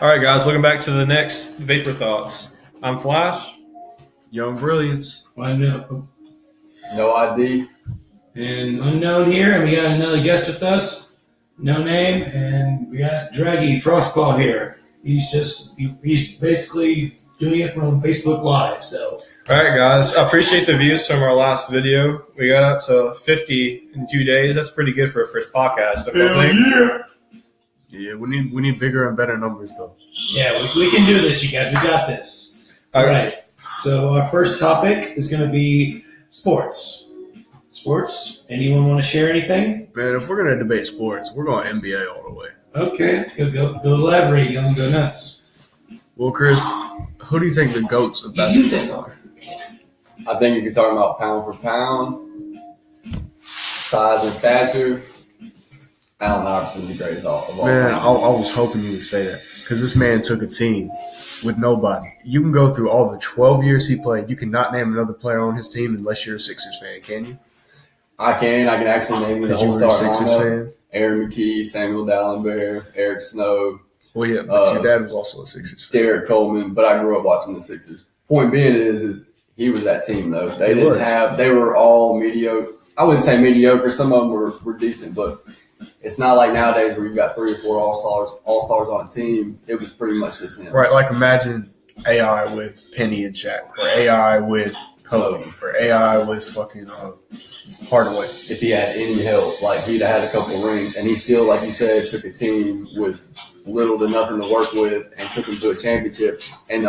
All right, guys, welcome back to the next VaperThoughts. I'm Flash. Young Brilliance. No ID. And Unknown here, and we got another guest with us. No name, and we got Draggy Frostball here. He's basically doing it from Facebook Live. So, all right, guys, I appreciate the views from our last video. We got up to 50 in 2 days. That's pretty good for a first podcast. Yeah, we need bigger and better numbers though. Yeah, we can do this, you guys. We got this. All right. So our first topic is going to be sports. Sports. Anyone want to share anything? Man, if we're gonna debate sports, we're going NBA all the way. Okay, go elaborate. Go nuts. Well, Chris, who do you think the GOATs of basketball are? I think if you're talking about pound for pound, size and stature, Allen Iverson's the greatest of all time. Man, I was hoping you would say that because this man took a team with nobody. You can go through all the 12 years he played. You cannot name another player on his team unless you're a Sixers fan, can you? I can actually name the Because you whole were a star Sixers lineup. fan. Aaron McKee, Samuel Dallenberg, Eric Snow, Well, yeah, but your dad was also a Sixers fan. Derek Coleman, but I grew up watching the Sixers. Point being is he was that team though. They were all mediocre. I wouldn't say mediocre. Some of them were decent, but it's not like nowadays where you've got 3 or 4 all-stars on a team. It was pretty much just him. Right, like imagine AI with Penny and Shaq, or AI with Kobe, or AI with fucking Hardaway. If he had any help, like he'd have had a couple rings, and he still, like you said, took a team with little to nothing to work with and took them to a championship. And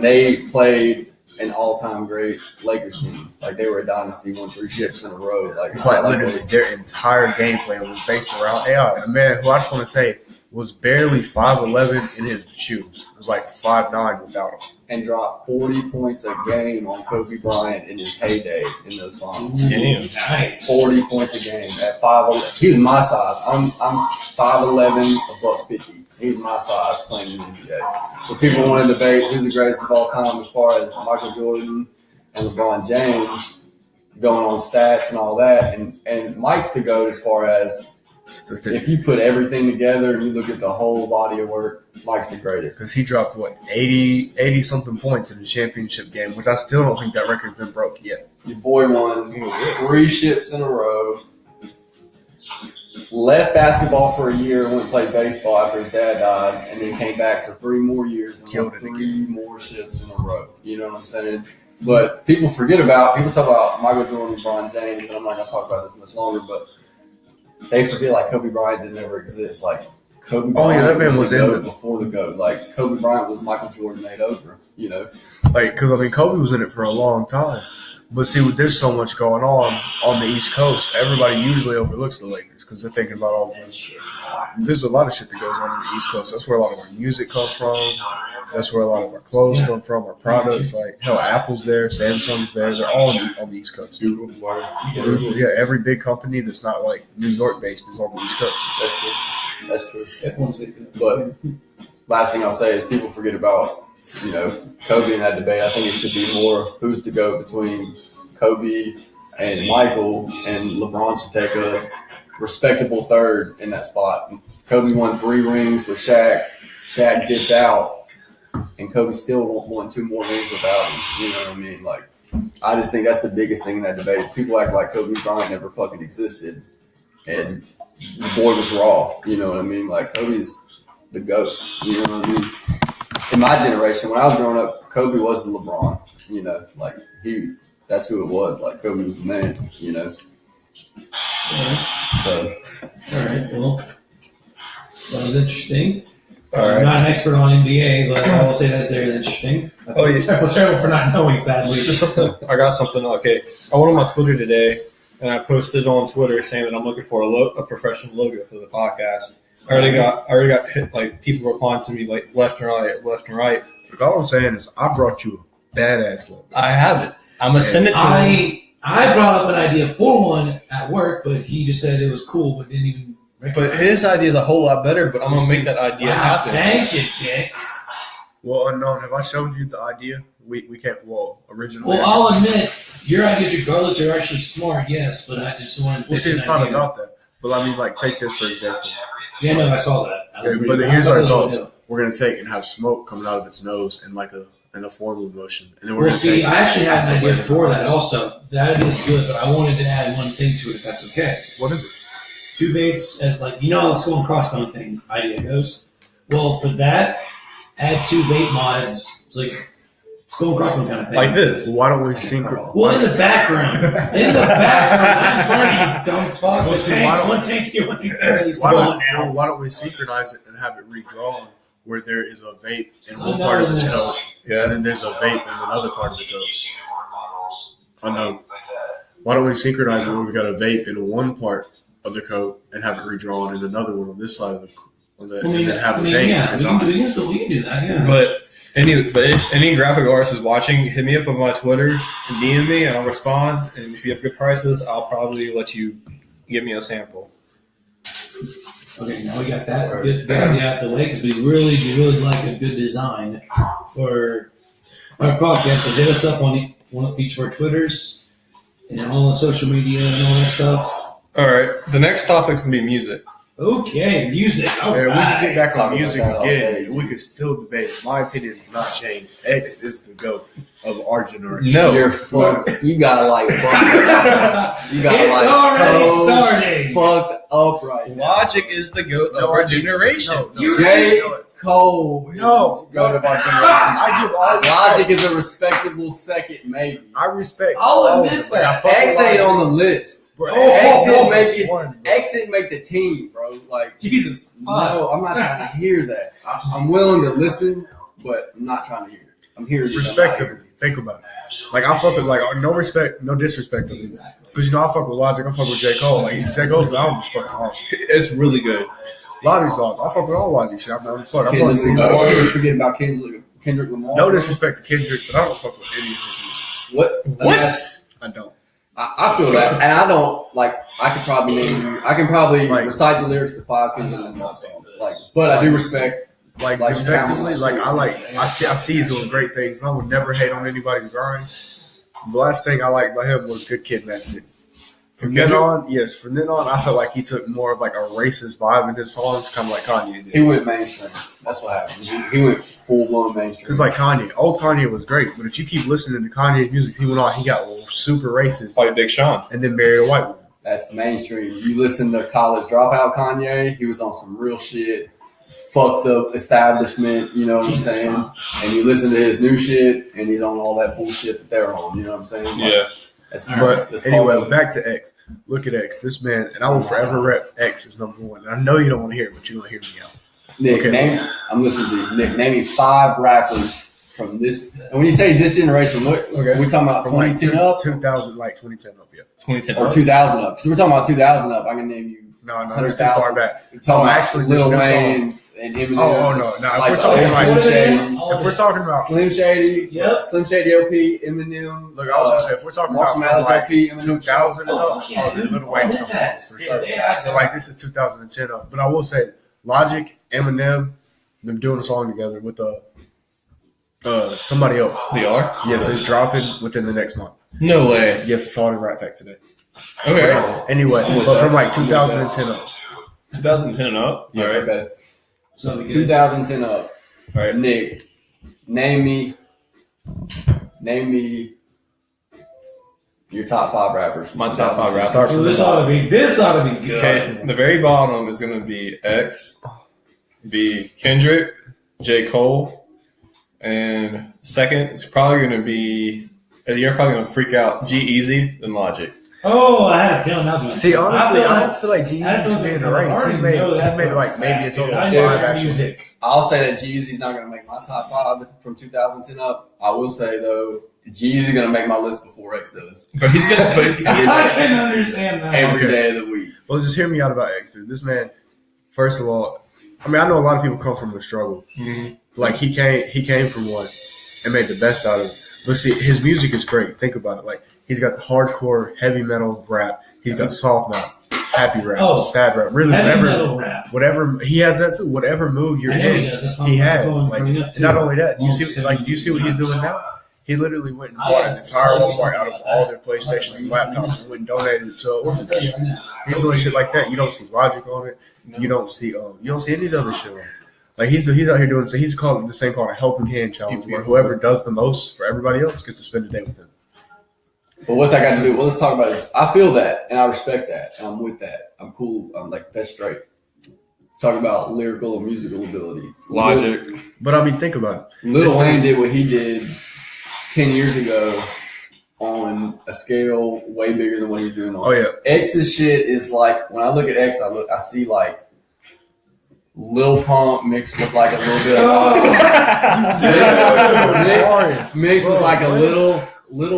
they played an all-time great Lakers team. Like they were a dynasty, won 3 ships in a row. It's like literally their entire game plan was based around AI. A man who I just want to say was barely 5'11" in his shoes. It was like 5'9" without him. And dropped 40 points a game on Kobe Bryant in his heyday in those finals. Damn, nice. 40 points a game at 5'11". He was my size. I'm 5'11", $150. He's my size playing in the NBA. But people want to debate who's the greatest of all time as far as Michael Jordan and LeBron James going on stats and all that. And Mike's the GOAT as far as if you put everything together and you look at the whole body of work, Mike's the greatest. Because he dropped, 80-something points in the championship game, which I still don't think that record's been broke yet. Your boy won 3 ships in a row. Left basketball for a year, went and played baseball after his dad died, and then came back for 3 more years and won 3 more ships in a row. You know what I'm saying? But people talk about Michael Jordan, LeBron James, and I'm not going to talk about this much longer, but they forget like Kobe Bryant didn't ever exist. Like Kobe Bryant that man was the in GOAT before the GOAT. Like Kobe Bryant was Michael Jordan made over, you know? Like, because, Kobe was in it for a long time. But see, there's so much going on the East Coast. Everybody usually overlooks the Lakers because they're thinking about all the shit. There's a lot of shit that goes on the East Coast. That's where a lot of our music comes from. That's where a lot of our clothes come from, our products. Like, hell, Apple's there, Samsung's there. They're all on the East Coast. Google, yeah, every big company that's not, like, New York-based is on the East Coast. That's true. But last thing I'll say is people forget about, Kobe in that debate. I think it should be more who's to go between Kobe and Michael, and LeBron should take a respectable third in that spot. Kobe won 3 rings with Shaq. Shaq dipped out, and Kobe still won 2 more rings without him. You know what I mean? Like, I just think that's the biggest thing in that debate is people act like Kobe Bryant never fucking existed, and the boy was raw. You know what I mean? Like, Kobe's the GOAT. You know what I mean? In my generation, when I was growing up, Kobe was the LeBron, that's who it was. Like, Kobe was the man, So. All right, well, that was interesting. All right. I'm not an expert on NBA, but I will say that's very interesting. I feel terrible for not knowing, sadly. I got something. Okay, I went on my Twitter today, and I posted on Twitter saying that I'm looking for a professional logo for the podcast. I already got hit, like, people replying to me like left and right. All I'm saying is I brought you a badass logo. I have it. I'm gonna send it to him. I brought up an idea for one at work, but he just said it was cool, but didn't even recognize But his idea is a whole lot better. But I'm gonna make that idea happen. Thanks, you dick. Well, Unknown, have I showed you the idea? We can't. Originally. Well, I'll admit your ideas, regardless, are actually smart. Yes, but I just wanted. Well, see, it's not about that. But I mean, like, take this for example. Yeah, no, I saw that. But here's our thoughts. we're gonna take and have smoke coming out of its nose in like in a forward motion, and then we're Well, gonna see, take. I actually had an idea for that also. That is good, but I wanted to add one thing to it, if that's okay. What is it? 2 vapes as like, you know how the skull and crossbone thing idea goes? Well, for that, add 2 vape mods. It's like skull and crossbone kind of thing. Like this. Well, why don't we synchronize? Well, in the background. In the background. I'm burning, dumb fuck. Well, The see, tanks, why don't- one tank here, one tank there. He's Why gone don't, now. why don't we synchronize it and have it redrawn where there is a vape in So one part of the now coat, Yeah. and then there's a vape in another part of the coat? I know. Why don't we synchronize it where we got a vape in one part of the coat and have it redrawn in another one on this side of the and then have a tank. yeah, It's we on. can do that, yeah. But if any graphic artist is watching, hit me up on my Twitter and DM me, and I'll respond. And if you have good prices, I'll probably let you give me a sample. Okay, now we got that good idea out the way because we really like a good design for our podcast. So hit us up on each of our Twitters and all the social media and all that stuff. All right, the next topic's gonna be music. Okay, music. All Yeah, we can get right. back on Talk music about that all again. day. And we could still debate. My opinion has not changed. X is the GOAT of our generation. No, You're fucked. You got like fucked. You got It's like already so starting. fucked up right now. Logic is the goat of our generation. No, J. Cole is No. the GOAT of our generation. I give all Logic is a respectable second, maybe. I respect. I'll all admit of them. Like, I that. fuck X with ain't Logic. on the list. Bro, X didn't make it. One, bro. X didn't make the team, bro. Like, Jesus. no, I'm not trying to hear that. I'm willing to listen, but I'm not trying to hear it. I'm hearing it. Respectively, think about it. Like I fuck with no respect, no disrespect to me. Because you know I fuck with Logic, I fuck with J. Cole. Like J. Cole's album is fucking awesome. It's really good. Logic's awesome. I fuck with all Logic shit. I'm fuck. I'm going to Kendrick see Lamar. all. Forget about Kendrick Lamar. No disrespect to Kendrick, but I don't fuck with any of his music. What? I don't. I feel that, and I don't like. I could probably name you. I can probably Like- recite the lyrics to 5 Kendrick Lamar songs. Like, but I do respect. Like respectively, I see he's doing great things, and I would never hate on anybody's grind. The last thing I liked about him was Good Kid, Mad City. From then on, I felt like he took more of like a racist vibe in his songs, kind of like Kanye He did. went mainstream. That's what happened. He went full blown mainstream. Because like old Kanye was great, but if you keep listening to Kanye's music, he got super racist, Like Big Sean. and then married a white woman. That's mainstream. You listen to College Dropout Kanye. He was on some real shit. Fucked up establishment, you know what I'm saying? And you listen to his new shit, and he's on all that bullshit that they're on, you know what I'm saying? Like, Yeah. That's, But that's anyway, part of it. back to X. Look at X. This man, and I will forever rep X as number one. And I know you don't want to hear it, but you're going to hear me out. Nick, Okay. I'm listening to you. Nick, name me 5 rappers from this. And when you say this generation, what Okay. we talking about? From like 2010 up 2000, like 2010 up, yeah. 2010. or 2000 up? Because we're talking about 2000 up. I can name you. No, that's too far back. We're talking about actually, Lil this new Wayne and Eminem. Oh, no. Now, if Like, we're talking Slim like, Shady, if we're talking about, Slim Shady, Yep. Slim Shady LP, Eminem. look, I was going to say, if we're talking about from Marshmallows like LP, Eminem. 2000 and Oh, up, fuck yeah, dude. Lil Wayne's Look at number that. one, for sure. Yeah, But like, this is 2010 up. But I will say, Logic, Eminem, them doing a song together with somebody else. They are? Yes, it's dropping within the next month. No way. Yes, it's all in Rat Pack today. Okay. Anyway, but from like 2010 up. 2010 and up? Yeah. All right. Okay. So 2010 up. All right. Nick, name me your top 5 rappers. My top 5 rappers. Start from this the ought to be good. Okay. The very bottom is going to be X, be Kendrick, J. Cole, and second it's probably going to be, you're probably going to freak out, G-Eazy, then Logic. Oh, I had a feeling that was See, honestly, I I don't feel like G I should be in the race. He's made like maybe it's over I 5 know actually. music. I'll say that Jeezy's not going to make my top 5 from 2010 up. I will say, though, Jeezy's going to make my list before X does. But he's going to, I can understand that. Every Okay. day of the week. Well, just hear me out about X, dude. This man, first of all, I mean, I know a lot of people come from the struggle. Like he came from one and made the best out of it. But see, his music is great. Think about it. Like he's got hardcore, heavy metal rap. He's got soft rap, happy rap, sad rap. Really, Heavy metal rap. whatever he has that too. Whatever mood you're I know in, he does. That's why he I'm has. Like bringing up too. not only that, do you Oh, see what he's doing now? He literally went and bought an entire Walmart out of all their PlayStations and laptops and went and donated it to an orphanage. He's doing shit like that. You don't see Logic on it. You don't see any of the other shit on it. Like he's out here doing. So he's called this thing called a helping hand challenge, where whoever does the most for everybody else gets to spend a day with him. But what's that got to do? Well, let's talk about it. I feel that, and I respect that, and I'm with that. I'm cool. I'm like, that's straight. Let's talk about lyrical and musical ability. Logic. But I mean, think about it. Lil Wayne did what he did 10 years ago on a scale way bigger than what he's doing on. Oh yeah. X's shit is like, when I look at X, I see like Lil Pump mixed with like a little bit of mixed with like a little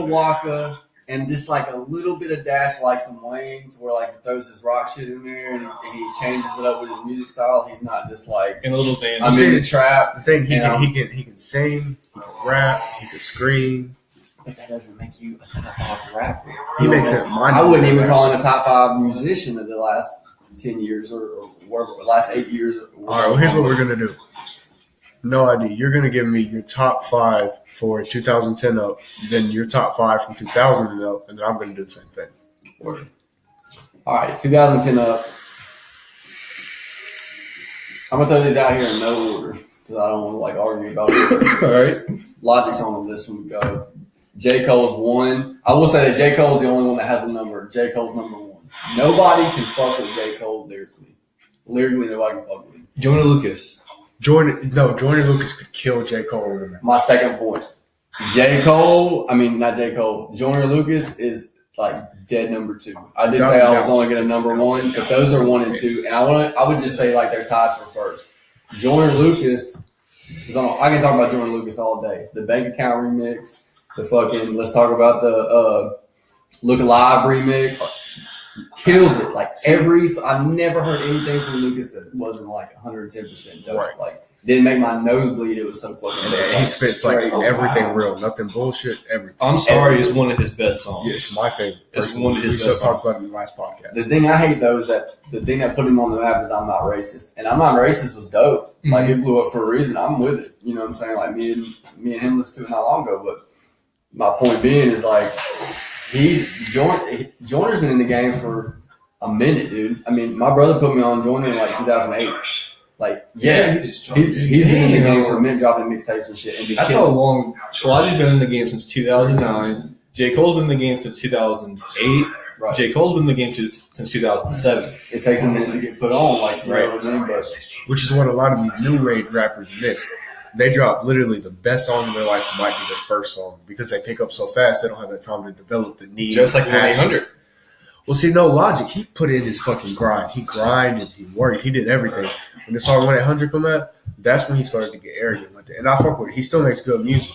Waka and just like a little bit of dash, like some Wayne, to where like he throws his rock shit in there and he changes it up with his music style. He's not just like And Little Xan. I'm in the trap. The thing he can sing, he can rap, he can scream. But that doesn't make you a top 5 rapper. He makes it. I wouldn't even call him a top 5 musician of the last 10 years or whatever, last 8 years. All right, well, here's what we're gonna do. No idea. You're gonna give me your top 5 for 2010 up, then your top 5 from 2000 and up, and then I'm gonna do the same thing. Word. All right, 2010 up. I'm gonna throw these out here in no order because I don't want to like argue about it. All right. Logic's on the list when we go. J. Cole's 1. I will say that J. Cole's the only one that has a number. J. Cole's number 1. Nobody can fuck with J. Cole lyrically. Lyrically, nobody can fuck with him. Joyner Lucas. Jordan Lucas could kill J. Cole. My second point. Not J. Cole. Joyner Lucas is like dead number 2. I did say I was only going to number 1, but those are 1 and 2. And I would just say like they're tied for first. Joyner Lucas, I can talk about Joyner Lucas all day. The bank account remix, let's talk about the Look Alive remix. Kills it. Like I've never heard anything from Lucas that wasn't like 110% dope. Right. Like didn't make my nose bleed. It was so fucking dope. He spits like everything real, nothing bullshit, everything. I'm Sorry is one of his best songs. Yeah, it's my favorite. It's one of his We best talked about it in the last podcast. The thing I hate though is that the thing that put him on the map is I'm Not Racist. And I'm Not Racist was dope. Mm-hmm. Like it blew up for a reason. I'm with it. You know what I'm saying? Like me and him listened to it not long ago. But my point being is like Joyner's been in the game for a minute, dude. I mean, my brother put me on Joyner in like 2008. Like, he's been in the game for a minute, dropping mixtapes and shit. And That's how long. Logic's been in the game since 2009. J. Cole's been in the game since 2008. Right. J. Cole's been in the game since 2007. It takes a minute to get put on, like, you Right. know what I mean? But Which is what a lot of these new age rappers miss. They drop literally the best song in their life might be their first song because they pick up so fast they don't have that time to develop the need. Just like passion. 1-800. Well, see, no Logic. He put in his fucking grind. He grinded. He worked. He did everything. When the song 1-800 come out, that's when he started to get arrogant with it. And I fuck with it. He still makes good music.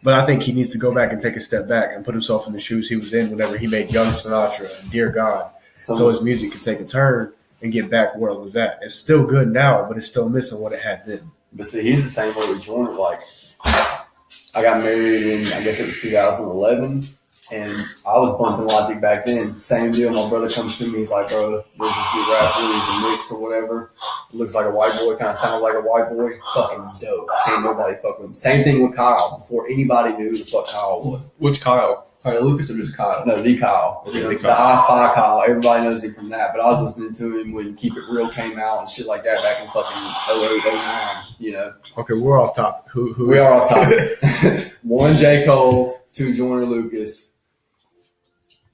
But I think he needs to go back and take a step back and put himself in the shoes he was in whenever he made Young Sinatra and Dear God. So his music could take a turn and get back where it was at. It's still good now, but it's still missing what it had then. But see, he's the same way with Joyner. Like, I got married in, I guess it was 2011. And I was bumping Logic back then. Same deal. My brother comes to me. He's like, bro, there's this new rapper. He's a mixed or whatever. Looks like a white boy. Kind of sounds like a white boy. Fucking dope. Can't nobody fuck with him. Same thing with Kyle. Before anybody knew who the fuck Kyle was. Which Kyle? Kyle Lucas or just Kyle? No, the Kyle. Okay, You know, the the Kyle. I Spy Kyle. Everybody knows him from that. But I was listening to him when Keep It Real came out and shit like that back in fucking 08, 09. You know. Okay, we're off top. Who We are off topic. 1, J. Cole. 2, Joyner Lucas.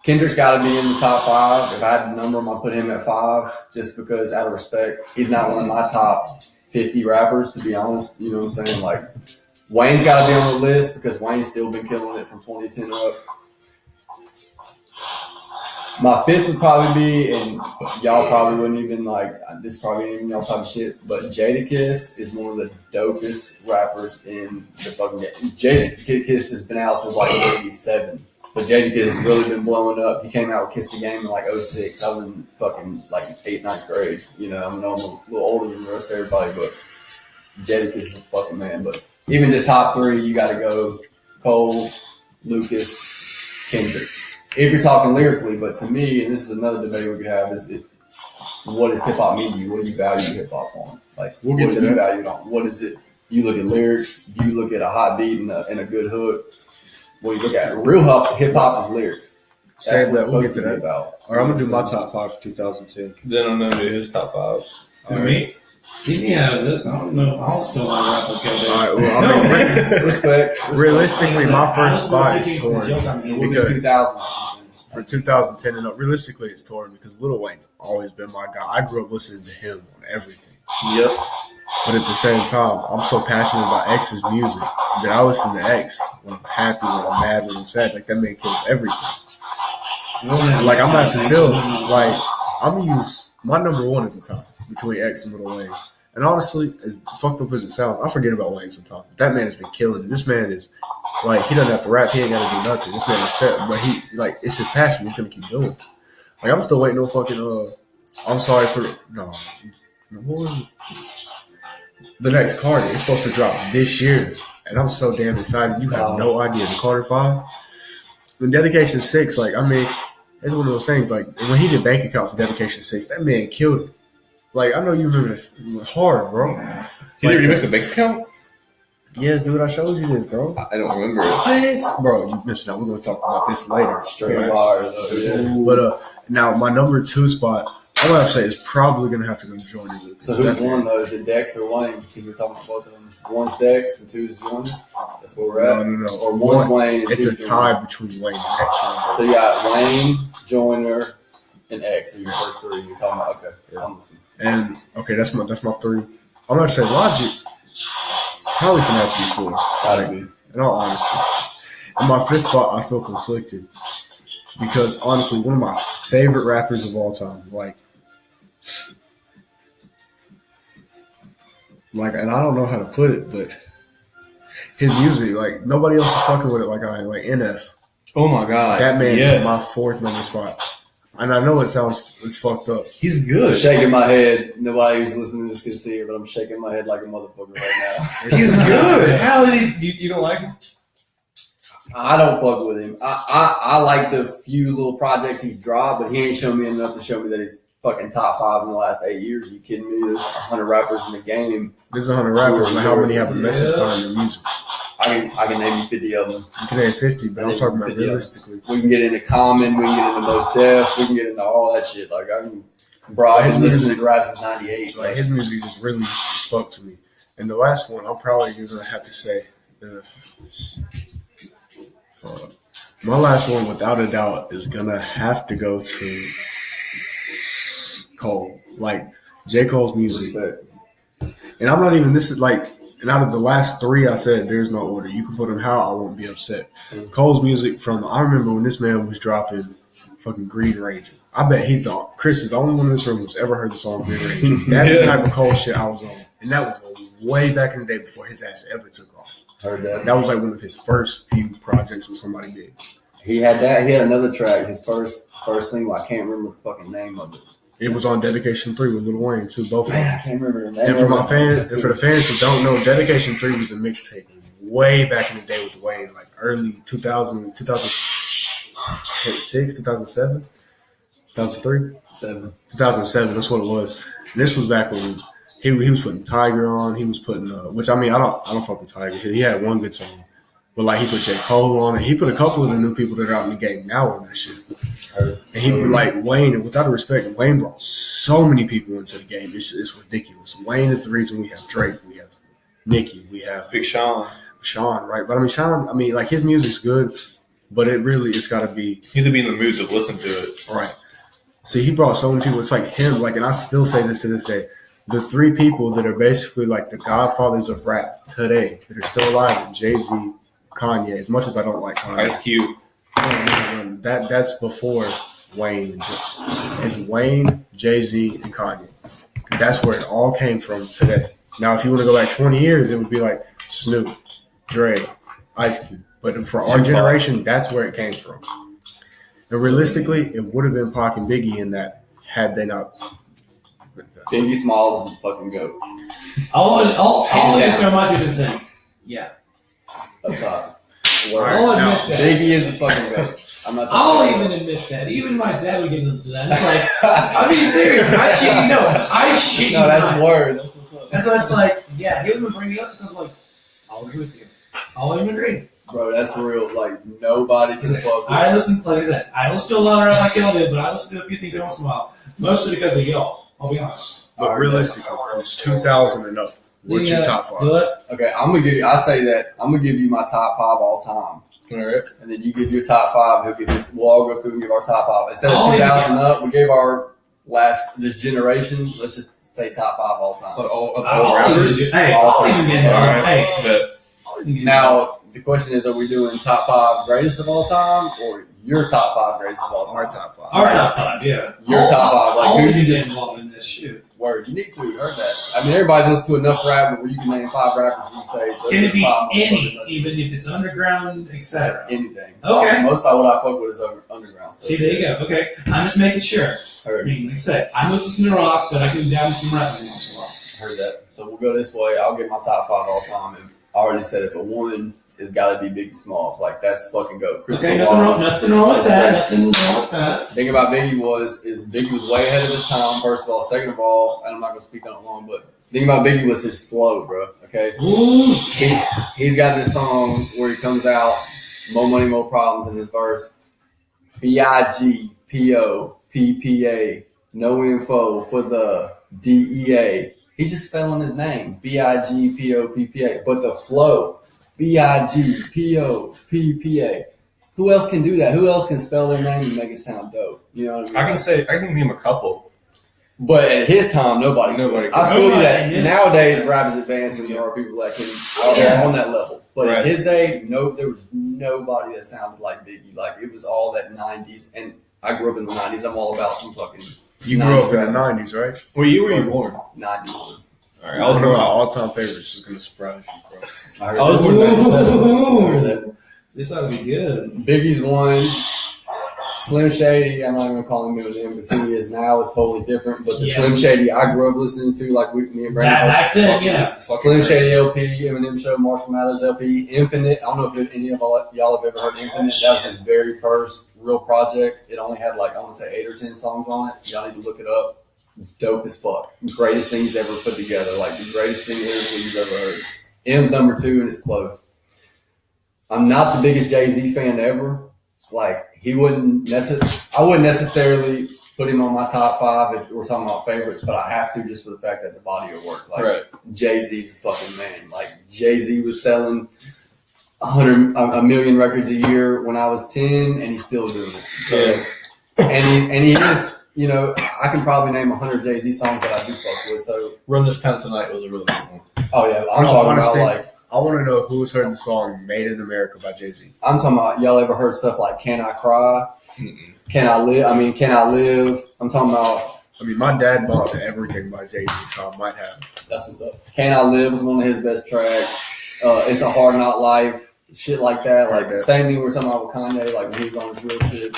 Kendrick's got to be in the top 5. If I had to number him, I'd put him at 5 just because, out of respect, he's not one of my top 50 rappers, to be honest. You know what I'm saying? Like, Wayne's got to be on the list because Wayne's still been killing it from 2010 up. My 5th would probably be, and y'all probably wouldn't even this probably ain't even y'all type of shit, but Jadakiss is one of the dopest rappers in the fucking game. Jadakiss has been out since like '87. But Jadakiss has really been blowing up. He came out with Kiss the Game in like '06. I was in fucking like 8th, 9th grade. You know, I'm a little older than the rest of everybody, but Jadakiss is a fucking man. But even just top 3, you got to go Cole, Lucas, Kendrick. If you're talking lyrically, but to me, and this is another debate we could have, what does hip hop mean to you? What do you value hip hop on? Like, We'll get what to do you that. value it on? What is it? You look at lyrics. You look at a hot beat and a good hook. What do you look at? Real hip hop is lyrics. That's Same, what it's we'll supposed get to to be that. about. All right, I'm gonna do my top 5 for 2010. Then I'm going to do his top 5. Me? Keep me out of this. I don't know. I don't still want to replicate it. All right. Well, I mean, Respect. realistically, my first spot is torn. We'll do 2000. For 2010 and up, realistically, it's torn because Lil Wayne's always been my guy. I grew up listening to him on everything. Yep. But at the same time, I'm so passionate about X's music that I listen to X when I'm happy, when I'm mad, when I'm sad. Like, that man kills everything. Like, I'm not to feel like I'm gonna use my number one as a tie between X and Lil Wayne. And honestly, as fucked up as it sounds, I forget about Wayne sometimes. That man has been killing it. This man is like, he doesn't have to rap. He ain't got to do nothing. This man is set, but he like, it's his passion. He's gonna keep doing it. Like, I'm still waiting on fucking I'm sorry for what was it? The next Carter is supposed to drop this year, and I'm so damn excited. You have no idea. The Carter 5, when Dedication 6, like, I mean, it's one of those things. Like, when he did Bank Account for Dedication 6, that man killed it. Like, I know you remember this. It was hard, bro. He did remix a bank account? Yes, dude, I showed you this, bro. I don't remember it. What? Bro, you missed out. We're going to talk about this later. Straight fire, though. Yeah. But now, my number 2 spot, I'm going to have to say, is probably going to have to go Joyner Lucas. So who's one, though? Is it Dex or Wayne? Because we're talking about both of them. One's Dex and two's Joyner? That's where we're at? No. Or one's Wayne and it's two's a tie Joyner? between Wayne and X. So you got Wayne, Joyner, and X are your first three. You're talking about, okay. Yeah. I'm listening. And, okay, that's my 3. I'm going to say Logic. Probably some have to be 4. Gotta be. In all honesty. In my 5th spot, I feel conflicted. Because, honestly, one of my favorite rappers of all time, and I don't know how to put it, but his music, like, nobody else is fucking with it like I am. Like, NF. Oh, my God. That man yes. is my 4th number spot. And I know it's fucked up. He's I'm good. shaking my head. Nobody who's listening to this can see it, but I'm shaking my head like a motherfucker right now. He's good. How is he? You don't like him? I don't fuck with him. I like the few little projects he's dropped, but he ain't shown me enough to show me that he's fucking top 5 in the last 8 years. Are you kidding me? There's 100 rappers in the game. There's 100 rappers, but how many have a message behind their music? I can name you 50 of them. You can name 50, but I'm talking about 50 of them. realistically. We can get into Common, we can get into Most Def, we can get into all that shit. Like, bro, I've been listening to rap since 98. Like, his music just really spoke to me. And the last one, I'm probably going to have to say, my last one, without a doubt, is going to have to go to Cole. Like, J. Cole's music. Respect. And I'm not even, this is like, and out of the last 3, I said there's no order. You can put them how, I won't be upset. Cole's music I remember when this man was dropping fucking Green Ranger. I bet Chris is the only one in this room who's ever heard the song Green Ranger. That's the type of Cole shit I was on. And that was way back in the day before his ass ever took off. Heard that. That was like one of his first few projects with somebody big. He had that. He had another track, his first single. I can't remember the fucking name of it. It was on Dedication 3 with Lil Wayne too, both of them. Man, I can't remember the name. And for the fans who don't know, Dedication 3 was a mixtape way back in the day with Wayne, like early 2000, 2006, 2007, 2003? 2007, that's what it was. And this was back when he was putting Tiger on, he was putting, which I mean, I don't fuck with Tiger. He had one good song. But like he put J. Cole on it. He put a couple of the new people that are out in the game now on that shit. And he like Wayne, and without respect, Wayne brought so many people into the game. It's ridiculous. Wayne is the reason we have Drake, we have Nicki, we have Big Sean, right? But I mean Sean, like his music's good, but it's gotta be you have to be in the mood to listen to it. Right. See, he brought so many people. It's like him, like, and I still say this to this day. The 3 people that are basically like the godfathers of rap today that are still alive, Jay-Z, Kanye, as much as I don't like Kanye. Ice Cube. That's before Wayne. It's Wayne, Jay-Z, and Kanye. That's where it all came from today. Now, if you want to go back 20 years, it would be like Snoop, Dre, Ice Cube. But for our generation, that's where it came from. And realistically, it would have been Pac and Biggie in that had they not. Biggie Smalls is the fucking GOAT. I'll throw my 2 cents in. Yeah. Up top. I'll admit that. Biggie is the fucking GOAT. I'll even admit that. Even my dad would get listen to that. It's like, I'm being serious. I shit you know. No, that's words. That's what's up. That's why it's like, yeah, he would bring me up because like, I'll agree with you. I'll even agree. Bro, that's real. Like, nobody can fuck with I listen, like I said, I listen to a lot of rap like y'all did, but I listen to a few things every once in a while. Mostly because of y'all. I'll be honest. But realistically, from 2000 and up, what's your top five? What? Okay, I'm gonna give you. I say that I'm gonna give you my top five all time. All right. And then you give your top five. He'll give his. We'll all go through and give our top five. Instead of Oh, 2000 up, we gave our this generation. Let's just say top five all time. I'll even get Now the question is: are we doing top five greatest of all time, or your top five greatest of all time? Our top five. Our top five, yeah. Your top five, like who you just involved in this shit. word. You need to heard that. I mean, everybody's listened to enough rap where you can name 5 rappers and you say those Can are it be five any, motherfuckers. even if it's underground, etc.? Anything. Okay. Most of what I fuck with is underground. So See, there you go. Okay, I'm just making sure. I Heard, mean, like I said, I must listen to rock, but I can down some rap every once in a while. heard that. So we'll go this way. I'll get my top 5 all time. And I already said it, but one has got to be Biggie Smalls. Like that's the fucking goat. Okay, nothing wrong with that. Nothing wrong with that. The thing about Biggie is Biggie was way ahead of his time, first of all. Second of all, and I'm not going to speak on it long, but the thing about Biggie was his flow, bro. Okay? Ooh, He's got this song where he comes out, more money, more problems in his verse. BIGPOPPA, no info for the DEA. He's just spelling his name, BIGPOPPA, but the flow, BIGPOPPA. Who else can do that? Who else can spell their name and make it sound dope? You know what I mean? I can name a couple. But at his time, nobody. Nobody. I feel you that Nobody. nowadays rap is advanced and there are people that can on that level. But Right. in his day, there was nobody that sounded like Biggie. Like it was all that '90s, and I grew up in the '90s. I'm all about some fucking. You grew up in the 90s, right? What year were you born? '91. All right. One of my all-time favorites is going to surprise you, bro. I heard I was born in that. 97. I heard that. this ought to be good. Biggie's one. Slim Shady, I'm not even gonna call him Eminem because who he is now is totally different. But the Yeah. Slim Shady I grew up listening to, like me and Brandon. Back then, yeah. Slim Shady LP, Eminem Show, Marshall Mathers LP, Infinite. I don't know if any of y'all have ever heard Infinite. That was his very first real project. It only had like I want to say 8 or 10 songs on it. Y'all need to look it up. Dope as fuck. Greatest things ever put together. Like the greatest thing lyrically you've ever heard. M's number 2 and it's close. I'm not the biggest Jay-Z fan ever. Like I wouldn't necessarily put him on my top 5 if we're talking about favorites, but I have to just for the fact that the body of work. Like Right. Jay-Z's a fucking man. Like Jay-Z was selling a million records a year when I was 10, and he's still doing it. So, and he is. You know, I can probably name 100 Jay-Z songs that I do fuck with. So, Run This Town Tonight was a really good one. oh yeah, I'm talking honestly, about like. I want to know who's heard the song "Made in America" by Jay-Z. I'm talking about y'all ever heard stuff like "Can I Cry"? Mm-mm. Can I live? Can I live? I'm talking about I mean, my dad bumped to everything by Jay-Z, so I might have. that's what's up. Can I Live was one of his best tracks. It's a Hard Not Life, shit like that. Like Right. same thing we were talking about with Kanye, like when he was on his real shit.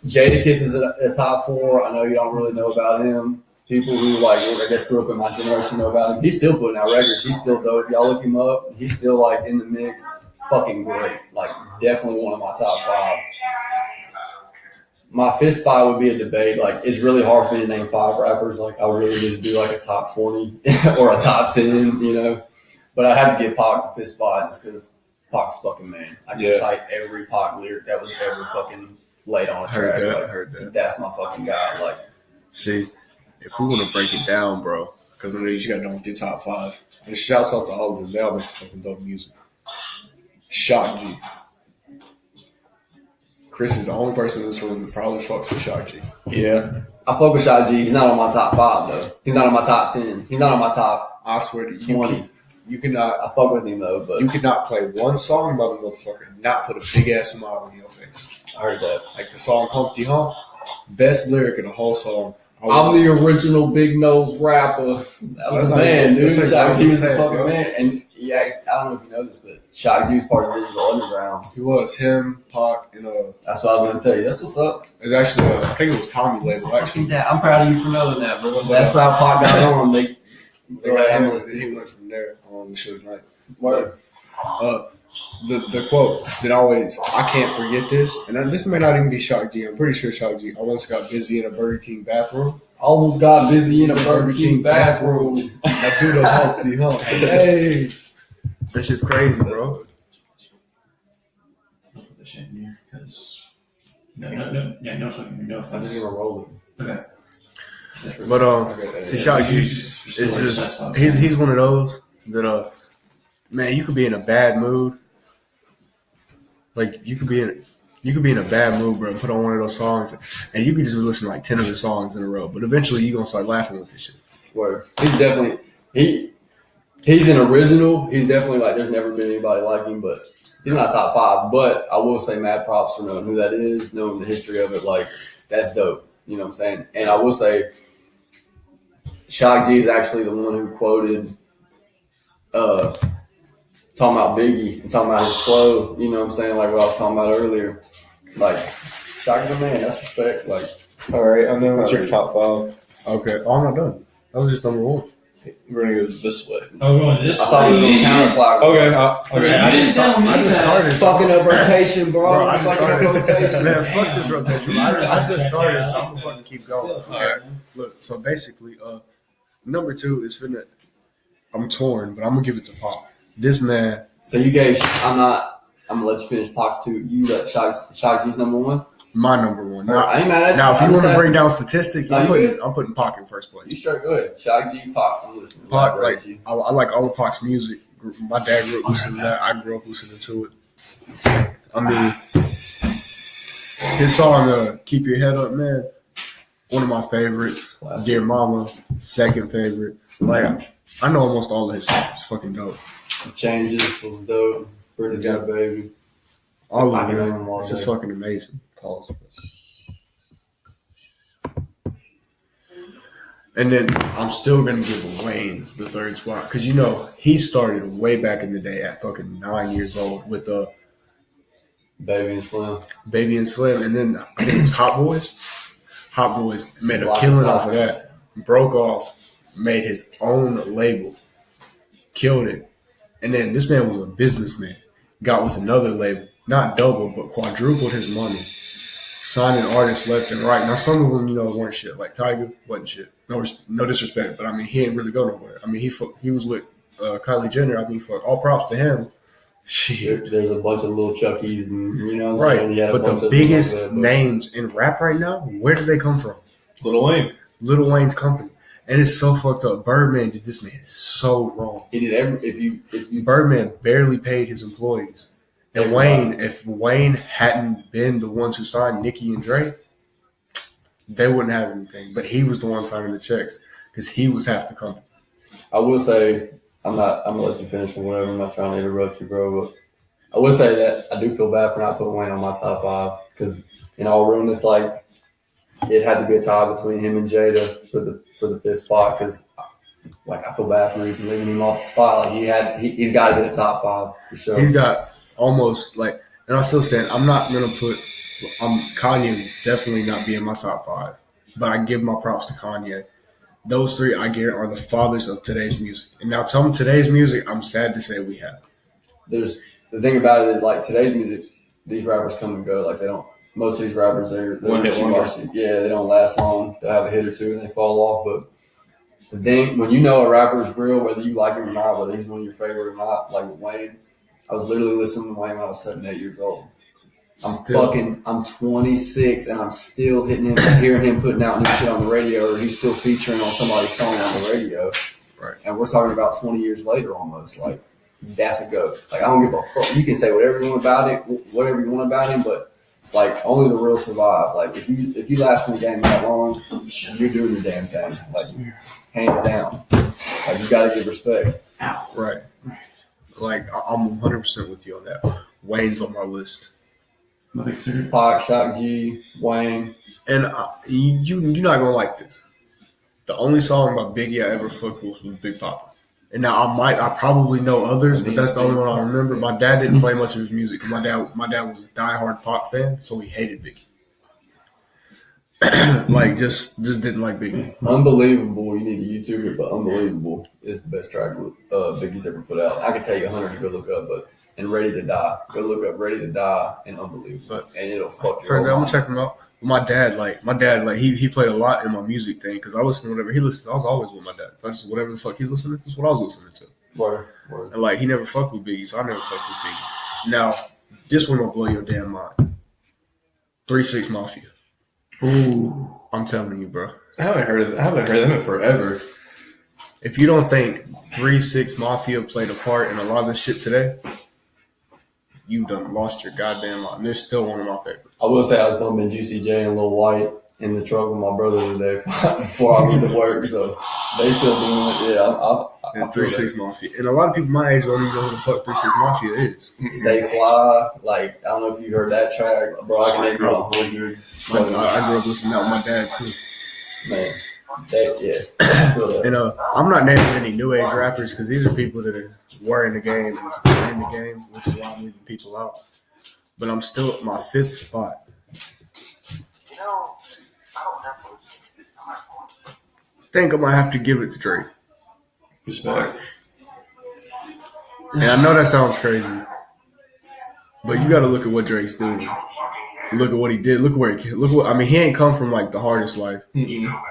Jadakiss is a top 4. I know you don't really know about him. People who like I guess grew up in my generation know about him. He's still putting out records. He's still dope. Y'all look him up. He's still like in the mix. Fucking great. Like definitely one of my top 5. My 5th spot would be a debate. Like it's really hard for me to name 5 rappers. Like I really need to do like a top 20 or a top 10, you know. But I have to give Pac the 5th spot just because Pac's fucking man. I can cite every Pac lyric that was ever fucking laid on a track. I heard that. That's my fucking guy. Like See, if we want to break it down, bro, because I know you just got done with your top 5. And shouts out to all of them. They all make some fucking dope music. Shock G. Chris is the only person in this room that probably fucks with Shock G. Yeah. I fuck with Shot G. He's not on my top 5 though. He's not on my top 10. He's not on my top I swear to you, 20. you cannot I fuck with him though, but you cannot play one song by the motherfucker and not put a big ass smile on your face. I heard that. Like the song Humpty Hump, best lyric in the whole song. I'm the original big nose rapper. That was the man, dude. Shock G was the fucking man. And yeah, I don't know if you know this, but Shock G was part of Digital Underground. He was him, Pac, and That's what I was gonna tell you. That's what's up. it's actually I think it was Tommy label actually. I'm proud of you for knowing that, bro. That's how Pac got on. They got him on his He team. went from there on the show tonight. Word. The quote that always I can't forget this, and this may not even be Shock G. I'm pretty sure Shock G. I once got busy in a Burger King bathroom. Almost got busy in a Burger King bathroom. I do the Humpty Hump. Hey, this shit's crazy, bro. Put this in here because no. I'm just gonna roll it. Okay. But see, Shock G is just he's one of those that man, you could be in a bad mood. Like you could be in a bad mood, bro, and put on one of those songs, and you could just be listening to like 10 of his songs in a row. But eventually, you're gonna start laughing with this shit. Word. He's definitely he's an original. He's definitely like there's never been anybody like him, but he's not top 5. But I will say mad props for knowing who that is, knowing the history of it. Like that's dope. You know what I'm saying? And I will say, Shock G is actually the one who quoted, talking about Biggie and talking about his flow. You know what I'm saying? Like what I was talking about earlier. Like Shock is a man. That's respect. Like All right, I know what's your top 5. Okay, I'm not done. That was just number 1. We're gonna go this way. Oh, we're going this I thought we were way. counterclockwise. Okay. I didn't tell me I just that. started. Fucking up rotation, bro. I just Fucking up started. rotation. Man, fuck this rotation. I just started, so I'm gonna Okay. fucking keep going. Still, Okay. Look, so basically, number 2 is finna. I'm torn, but I'm gonna give it to Pop. This man. So you gave. I'm gonna let you finish Pox 2. You let Shock G's number 1. My number 1. I ain't mad at you. Now, if you I'm want just to bring asking. down statistics, No, I'm you good. putting Pac in first place. You straight. Go ahead. Shock G, Pox. I'm listening. Pac, Elaborate, like G. I like all of Pac's music. My dad grew up listening to that. I grew up listening to it. I mean, his song "Keep Your Head Up," man, one of my favorites. Classic. "Dear Mama," second favorite. Like I know almost all of his songs. It's fucking dope. Changes was dope. Brittany's got a baby. All I of can name it. them all It's just day. fucking amazing. Pause. And then I'm still gonna give Wayne the 3rd spot because you know he started way back in the day at fucking 9 years old with Baby and Slim. Baby and Slim, and then I think it was Hot Boys. Hot Boys made a Lots killing of off of that. Broke off, made his own label, killed it, and then this man was a businessman. Got with another label, not double but quadrupled his money, signing artists left and right. Now some of them, you know, weren't shit. Like Tiger wasn't shit. No disrespect, but I mean he ain't really go nowhere. I mean he was with Kylie Jenner. I mean for all props to him. Shit. There's a bunch of little Chuckies and you know what I'm saying? Right, He had a but bunch the of biggest them like that, but- names in rap right now, where did they come from? Lil Wayne. Lil Wayne's company, and it's so fucked up. Birdman did this man so wrong. He did if you Birdman barely paid his employees, and if Wayne hadn't been the ones who signed Nicki and Dre, they wouldn't have anything. But he was the one signing the checks because he was half the company. I will say I'm gonna let you finish or whatever. I'm not trying to interrupt you, bro, but I will say that I do feel bad for not putting Wayne on my top 5 because in all realness, like it had to be a tie between him and Jada for the 5th spot because like I feel bad for even leaving him off the spot. Like he's got to get a top 5 for sure. He's got almost like, and I still stand. I'm not gonna put. Kanye definitely not be in my top 5, but I give my props to Kanye. Those 3 I guarantee are the fathers of today's music. And now some of today's music, I'm sad to say we have. There's the thing about it is like today's music, these rappers come and go. Like they don't. Most of these rappers they're One hit wonder. yeah, they don't last long. They'll have a hit or two and they fall off. But the thing when you know a rapper is real, whether you like him or not, whether he's one of your favorite or not, like with Wayne, I was literally listening to Wayne when I was 7, 8 years old. I'm 26 and I'm still hearing him putting out new shit on the radio, or he's still featuring on somebody's song on the radio. Right. And we're talking about 20 years later almost. Like that's a go. Like I don't give a fuck. You can say whatever you want about it, whatever you want about him, but like only the real survive. Like if you last in the game that long, you're doing your damn thing. Like hands down. Like you gotta give respect. Right. Like I'm 100% with you on that. Wayne's on my list. Pac, Shock G, Wayne. And you're not gonna like this. The only song by Biggie I ever fucked with was Big Papa. And now I probably know others, but that's the only one I remember. My dad didn't play much of his music. My dad was a diehard Pop fan, so he hated Biggie. Like just didn't like Biggie. Unbelievable. You need to YouTube it, but Unbelievable is the best track Biggie's ever put out. I could tell you 100 to go look up, but and Ready to Die. Go look up Ready to Die and Unbelievable, and it'll fuck your I'm whole gonna mind. check him out. My dad, he played a lot in my music thing because I listened to whatever he listened to. I was always with my dad, so I just whatever the fuck he's listening to, that's what I was listening to. Word. And like he never fucked with Biggie, so I never fucked with Biggie. Now this one gonna blow your damn mind. 3 6 Mafia. Ooh. I'm telling you, bro. I haven't heard them in forever. If you don't think 3-6 Mafia played a part in a lot of this shit today, you done lost your goddamn mind. They're still one of my favorites. I will say I was bumping Juicy J and Lil White in the truck with my brother today before I went to work, so they still doing it. Yeah, I And 3-6 Mafia. And a lot of people my age don't even know who the fuck 3-6 Mafia is. Stay Fly, like, I don't know if you heard that track, bro. I can name you 100. I grew up listening to that with my dad, too. Man, I feel that. And I'm not naming any new age rappers because these are people that were in the game and still in the game, which is why I'm leaving people out. But I'm still at my 5th spot. I think I'm going to have to give it to Drake. Respect. And I know that sounds crazy, but you got to look at what Drake's doing. Look at what he did. Look where he. Look what I mean. He ain't come from like the hardest life,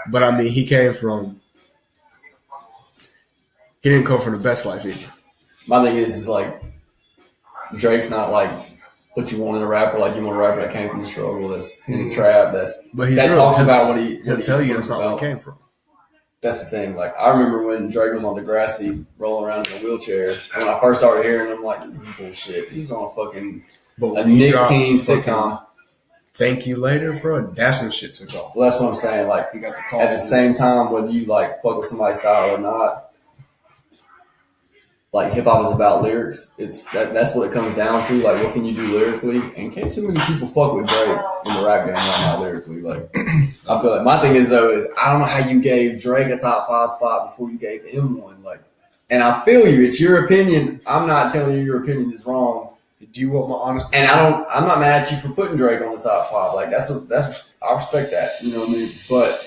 but I mean he came from. He didn't come from the best life either. My thing is like Drake's not like what you want in a rapper. Like you want a rapper that came from the struggle, that's in the trap, that talks about what he. He'll tell you that's not where he came from. That's the thing. Like I remember when Drake was on Degrassi, rolling around in a wheelchair. And when I first started hearing him, I'm like, this is bullshit. He was on a fucking Nick Teen sitcom. Thank You Later, bro. That's when shit took off. Well, that's what I'm saying. Like he got the call at the same time, whether you like fuck with somebody's style or not, like hip hop is about lyrics. That's what it comes down to. Like, what can you do lyrically? And can't too many people fuck with Drake in the rap game right now lyrically. Like, I feel like my thing is though is I don't know how you gave Drake a top 5 spot before you gave him one. Like, and I feel you. It's your opinion. I'm not telling you your opinion is wrong. Do you want my honest? And I'm not mad at you for putting Drake on the top 5. Like, that's I respect that. You know what I mean? But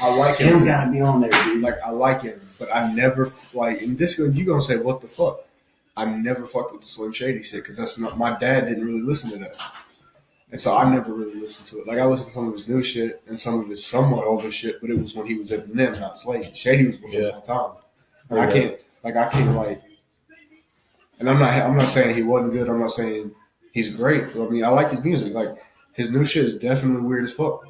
I like him. Him's got to be on there, dude. Like, I like him, but I never like. And this, you gonna say what the fuck? I never fucked with the Slim Shady shit because that's not. My dad didn't really listen to that, and so I never really listened to it. Like, I listened to some of his new shit and some of his somewhat older shit, but it was when he was Eminem, not Slade. Shady was before that time. And I can't like. And I'm not saying he wasn't good. I'm not saying he's great. I mean, I like his music. Like, his new shit is definitely weird as fuck.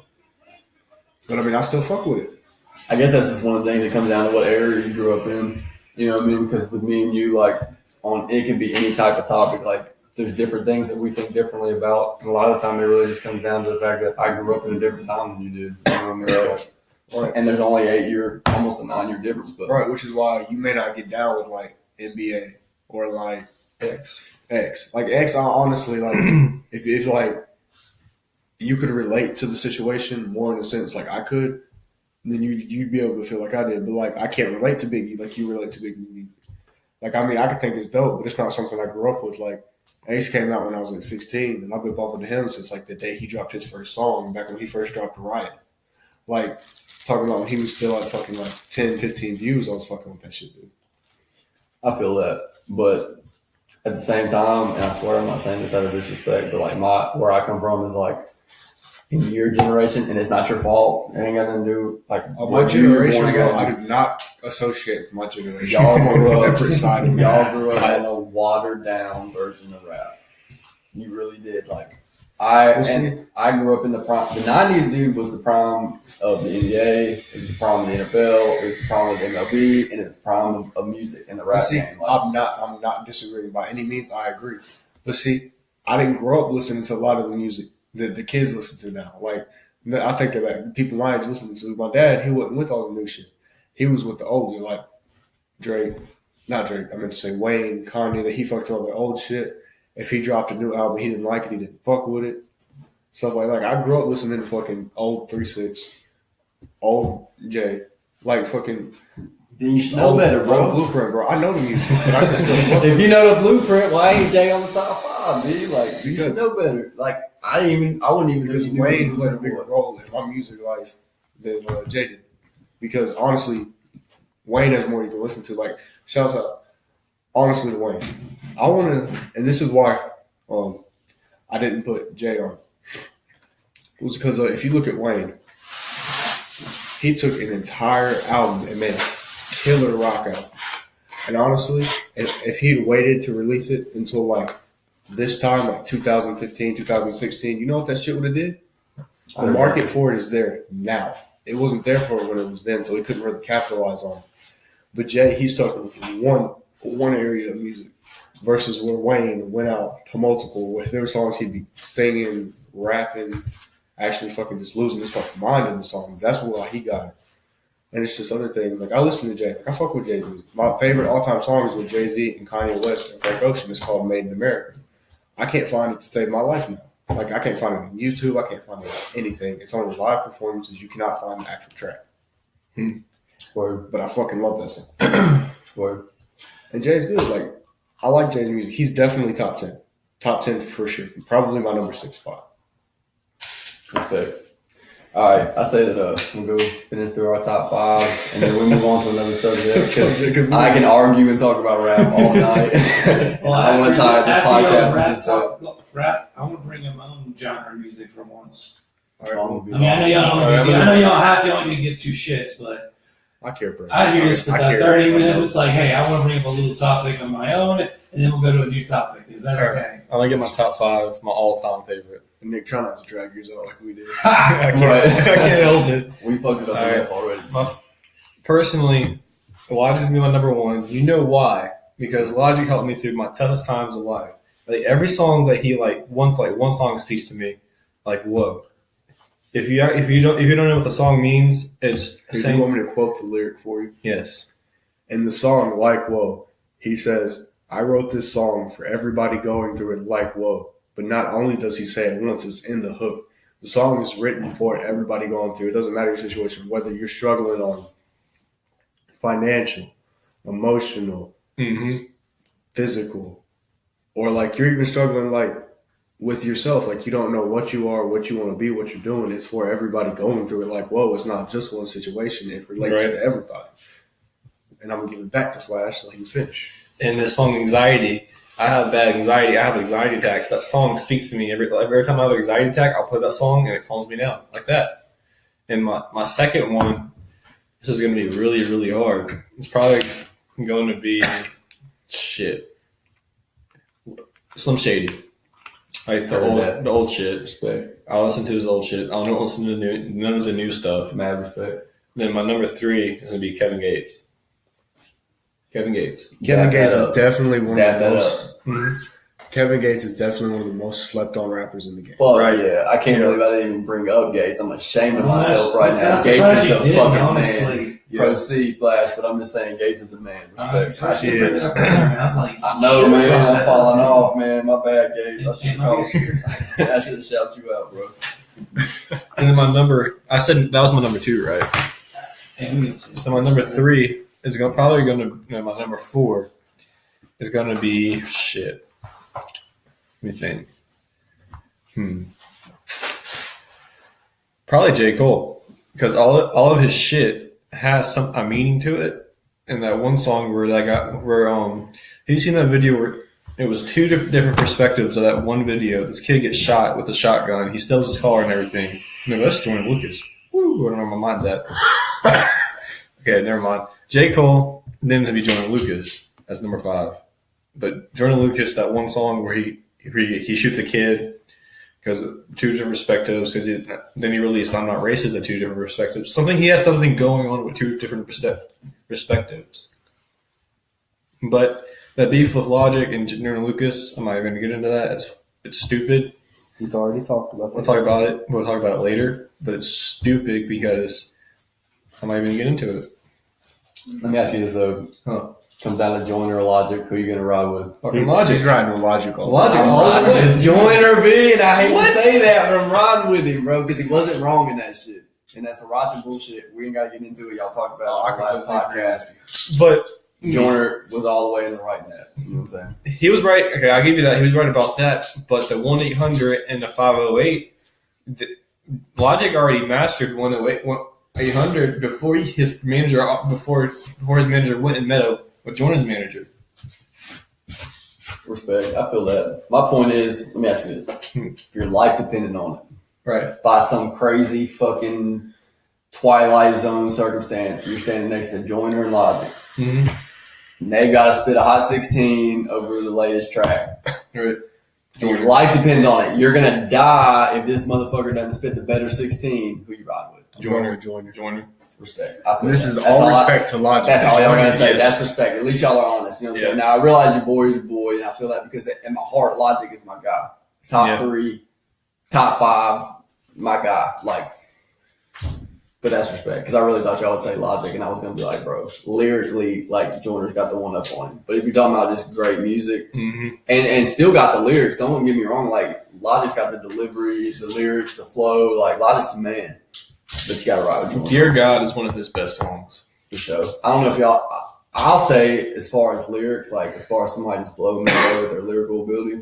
But I mean, I still fuck with it. I guess that's just one of the things that comes down to what area you grew up in. You know what I mean? Because with me and you, like, it can be any type of topic. Like, there's different things that we think differently about. And a lot of the time, it really just comes down to the fact that I grew up in a different time than you did. You know what I mean? Right. And there's only 8 year, almost a 9 year difference. But right, which is why you may not get down with like NBA or like X. Like X, I honestly like if like you could relate to the situation more in a sense like I could, then you'd be able to feel like I did. But like I can't relate to Biggie like you relate to Biggie. Like I mean I could think it's dope, but it's not something I grew up with. Like Ace came out when I was like 16, and I've been bumping to him since like the day he dropped his first song back when he first dropped Riot. Like talking about when he was still at fucking like 10, 15 views, I was fucking with that shit, dude. I feel that, but at the same time, and I swear I'm not saying this out of disrespect, but like where I come from is like in your generation, and it's not your fault. It ain't got nothing to do like my generation. I do not associate with my generation. Y'all grew up separate side. Y'all grew up in a watered down version of rap. You really did. Like I grew up in the prime. The '90s, dude, was the prime of the NBA. It was the prime of the NFL. It was the prime of the MLB, and it's the prime of music and the rap game. Like, I'm not disagreeing by any means. I agree, but see, I didn't grow up listening to a lot of the music that the kids listen to now. Like, I take that back. The people my age listen to. My dad, he wasn't with all the new shit. He was with the older, like not Drake. I meant to say Wayne, Kanye. That he fucked with all the old shit. If he dropped a new album, he didn't like it. He didn't fuck with it. Stuff like that. I grew up listening to fucking old 3-6, old J, like fucking. Then you should know better, bro. Blueprint, bro. I know the music, but I can still fuck if with you know the blueprint, why ain't Jay on the top 5, dude? Like, you should know better. Like, I wouldn't even because Wayne played a bigger role in my music life than Jay did. Because honestly, Wayne has more you can listen to. Like, shouts out. Honestly, Wayne, I want to, and this is why I didn't put Jay on. It was because if you look at Wayne, he took an entire album and made a killer rock album. And honestly, if he'd waited to release it until like this time, like 2015, 2016, you know what that shit would have did? The market for it is there now. It wasn't there for it when it was then, so he couldn't really capitalize on it. But Jay, he's talking from one area of music versus where Wayne went out to multiple. Where there were songs he'd be singing, rapping, actually fucking just losing his fucking mind in the songs. That's why he got it. And it's just other things. Like, I listen to Jay. Like, I fuck with Jay-Z. My favorite all-time song is with Jay-Z and Kanye West and Frank Ocean. It's called Made in America. I can't find it to save my life now. Like, I can't find it on YouTube. I can't find it on anything. It's only live performances. You cannot find the actual track. Word. But I fucking love that song. Word. And Jay's good. Like, I like Jay's music. He's definitely top 10. Top 10 for sure. Probably my number 6 spot. Respect. All right, I say that we'll go finish through our top 5, and then we'll move on to another subject because I can argue and talk about rap all night. Well, I want to tie this podcast with this stuff. Rap, I want to bring in my own genre of music for once. All right, I mean, I know y'all have to only get 2 shits, but I care, bro. I do this for that 30 minutes. It's like, hey, I want to bring up a little topic of my own, and then we'll go to a new topic. Is that okay? I'm gonna get my top 5, my all-time favorite. And Nick, try not to drag yours out like we did. I can't help it. We fucked it up enough already. Personally, Logic's gonna be my number 1. You know why? Because Logic helped me through my toughest times of life. Like, every song that he one song speaks to me. Like, whoa. If you don't know what the song means, it's Do you want me to quote the lyric for you? Yes. In the song, Like Whoa, he says, I wrote this song for everybody going through it like whoa. But not only does he say it once, it's in the hook. The song is written for everybody going through. It doesn't matter your situation, whether you're struggling on financial, emotional, physical, or like you're even struggling like with yourself. Like you don't know what you are, what you want to be, what you're doing. It's for everybody going through it like, whoa, it's not just one situation. It relates to everybody. And I'm going to give it back to Flash so he can finish. In this song, Anxiety, I have bad anxiety. I have anxiety attacks. That song speaks to me. Every time I have an anxiety attack, I'll play that song and it calms me down like that. And my second one, this is going to be really, really hard. It's probably going to be Slim Shady. Like the old shit. Respect. I'll listen to his old shit. I don't listen to none of the new stuff. Mad respect. Then my number 3 is going to be Kevin Gates. Kevin Gates is definitely one of the most. Mm-hmm. Kevin Gates is definitely one of the most slept on rappers in the game. Well, yeah, I can't believe I didn't even bring up Gates. I'm ashamed of myself right now. Gates is the fucking man. Proceed, Flash, but I'm just saying Gates is the man. Respect. I know, man. I'm falling off, man. My bad, Gates. I should have shouted you out, bro. And then my number, I said that was my number 2, right? So my number 3 is my number 4 is going to be shit. Let me think. Probably J. Cole, because all of his shit has a meaning to it. And that one song where have you seen that video where it was 2 different perspectives of that one video? This kid gets shot with a shotgun. He steals his car and everything. No, that's Jordan Lucas. Woo, I don't know where my mind's at. Okay, never mind. J. Cole, then to be Jordan Lucas as number 5. But Jordan Lucas, that one song where he shoots a kid because 2 different perspectives. Because then he released "I'm Not Racist" at 2 different perspectives. He has something going on with 2 different perspectives. But that beef with Logic and Jordan Lucas, I'm not even going to get into that. It's stupid. We've already talked about that. We'll talk about it. We'll talk about it later. But it's stupid because I'm not even going to get into it. Let me ask you this though. Comes down to Joyner or Logic. Who are you going to ride with? He's riding with Logic. I'm riding with Joyner, B, and I hate to say that, but I'm riding with him, bro, because he wasn't wrong in that shit. And that's Sriracha bullshit. We ain't got to get into it. Y'all talked about it on our last podcast. But Joyner was all the way in the right in that. You know what I'm saying? He was right. Okay, I'll give you that. He was right about that. But the 1-800 and the 508, Logic already mastered 1-800 before his manager went and met with Jordan's manager. Respect. I feel that. My point is, let me ask you this. If your life depended on it, right, by some crazy fucking Twilight Zone circumstance, you're standing next to Joyner and Logic. Mm-hmm. And they got to spit a hot 16 over the latest track. Right. Your life depends on it. You're gonna die if this motherfucker doesn't spit the better 16. Who you ride with? Joiner. Respect. This is all respect to Logic. That's all y'all gotta say. That's respect. At least y'all are honest. You know what I'm saying? Now I realize your boy is your boy, and I feel that because in my heart, Logic is my guy. Top 3, top 5, my guy. Like, but that's respect because I really thought y'all would say Logic, and I was gonna be like, bro, lyrically, like Joiner's got the one up on him. But if you're talking about just great music and still got the lyrics, don't get me wrong. Like Logic's got the delivery, the lyrics, the flow. Like Logic's the man. But you gotta ride with Joiner. Dear God is one of his best songs. For sure. I don't know if y'all. I'll say as far as lyrics, like as far as somebody just blowing me away with their lyrical ability.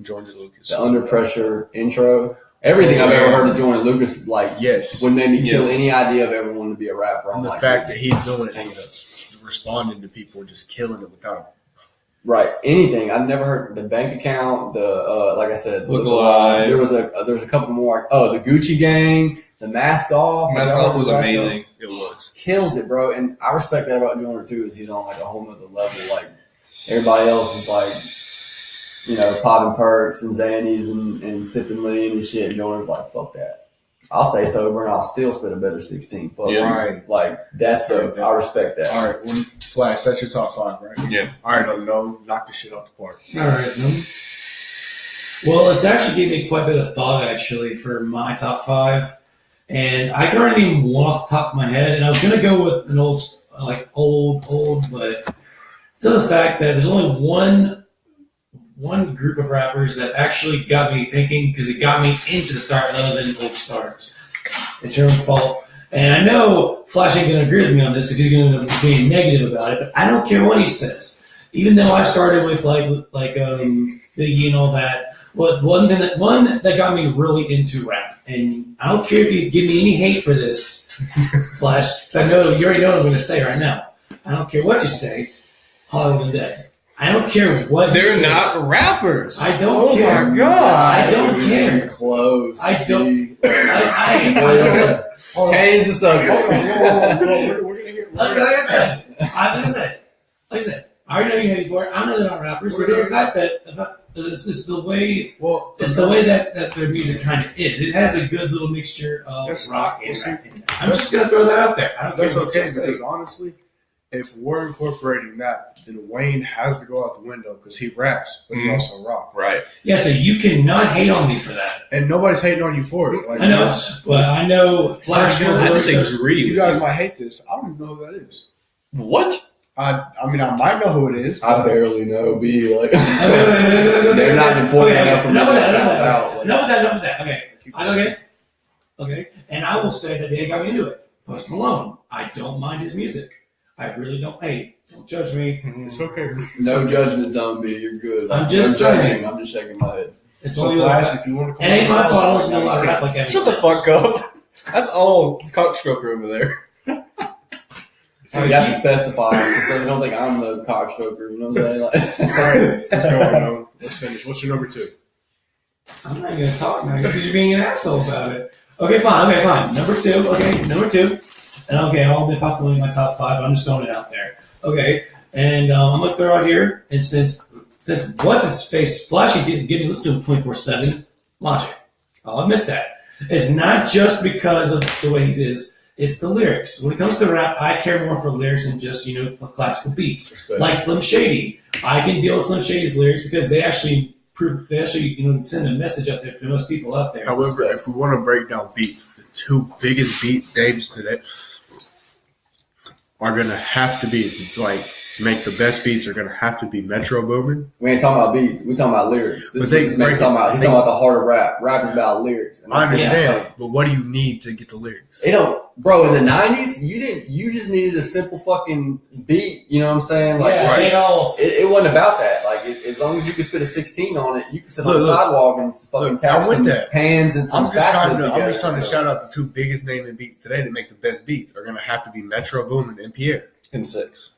Joiner Lucas. The Under Pressure intro. Everything I've ever heard of Joiner Lucas, like, would make me kill any idea of ever wanting to be a rapper. And the fact that he's doing it, responding to people, just killing it without him. Right. Anything. I've never heard the bank account, the like I said, Look Alive. There was a couple more. Oh, the Gucci Gang, the Mask Off. Mask Off was amazing. It was. Kills it, bro. And I respect that about Joiner too, is he's on like a whole nother level. Like everybody else is like, you know, popping perks and Xannies and sipping lean and shit. And Joiner's like, fuck that. I'll stay sober and I'll still spit a better 16. Fuck right. Like, that's dope. I respect that. All right. Flash, that's your top 5, right? Yeah. All right, no, knock the shit out the park. All right. Well, it's actually gave me quite a bit of thought, actually, for my top 5. And I can already name one off the top of my head. And I was going to go with an old, but to the fact that there's only one group of rappers that actually got me thinking, because it got me into the start other than old stars. It's your own fault. And I know Flash ain't going to agree with me on this because he's going to be negative about it, but I don't care what he says. Even though I started with Biggie and all that, but one that got me really into rap, and I don't care if you give me any hate for this, Flash, I know you already know what I'm going to say right now. I don't care what you say, Hollywood and Dead. I don't care what they're not rappers. I don't care. Oh my god! I don't care. Close. I don't. Change the subject. We're gonna hear. Like I said, I already know you hate for it. I know they're not rappers. But the fact that it's the way. Well, it's the way that their music kind of is. It has a good little mixture of rock and rap. I'm just gonna throw that out there. I don't care. That's okay because honestly, if we're incorporating that, then Wayne has to go out the window because he raps, but he also rock. Right. Yeah, so you cannot hate on me for that. And nobody's hating on you for it. Like, I know, but I know Flash. I disagree. You guys might hate this. I don't even know who that is. What? I mean, I might know who it is. I barely know. They're not important enough for me to Enough of that. Okay. And I will say that they got me into it. Post Malone. I don't mind his music. I really don't. Hey, don't judge me. It's okay. No judgment zone, B. You're good. I'm just saying. I'm just shaking my head. It's So only Flash, like, if you want to come it ain't my on, fault. I don't listen to a lot of rap like Shut the fuck up. That's all cockstroker over there. You have to specify because I don't think I'm the cockstroker. You know what I'm saying? Like, all right, let's go on. Let's finish. What's your number 2? I'm not going to talk now because you're being an asshole about it. Okay, fine. Number two. And I'll be possibly in my top 5, but I'm just throwing it out there. Okay, and I'm going to throw out here, and since what's his face, Flashy didn't get me listen to him 24/7, Logic. I'll admit that. It's not just because of the way he is. It's the lyrics. When it comes to rap, I care more for lyrics than just, classical beats. Respect. Like Slim Shady. I can deal with Slim Shady's lyrics because they actually send a message out there to most people out there. However, if we want to break down beats, the 2 biggest beat names today are going to have to be, make the best beats are going to have to be Metro Boomin. we ain't talking about beats. We talking about lyrics. He's talking about the heart of rap. Rap is about lyrics. I understand, but what do you need to get the lyrics? Bro, in the 90s, you just needed a simple fucking beat. You know what I'm saying? Like, it wasn't about that. Like, as long as you could spit a 16 on it, you could sit on the sidewalk and fucking tap some hands and some spatulas. I'm just trying to shout out the 2 biggest naming beats today that make the best beats are going to have to be Metro Boomin and Pierre. In 6.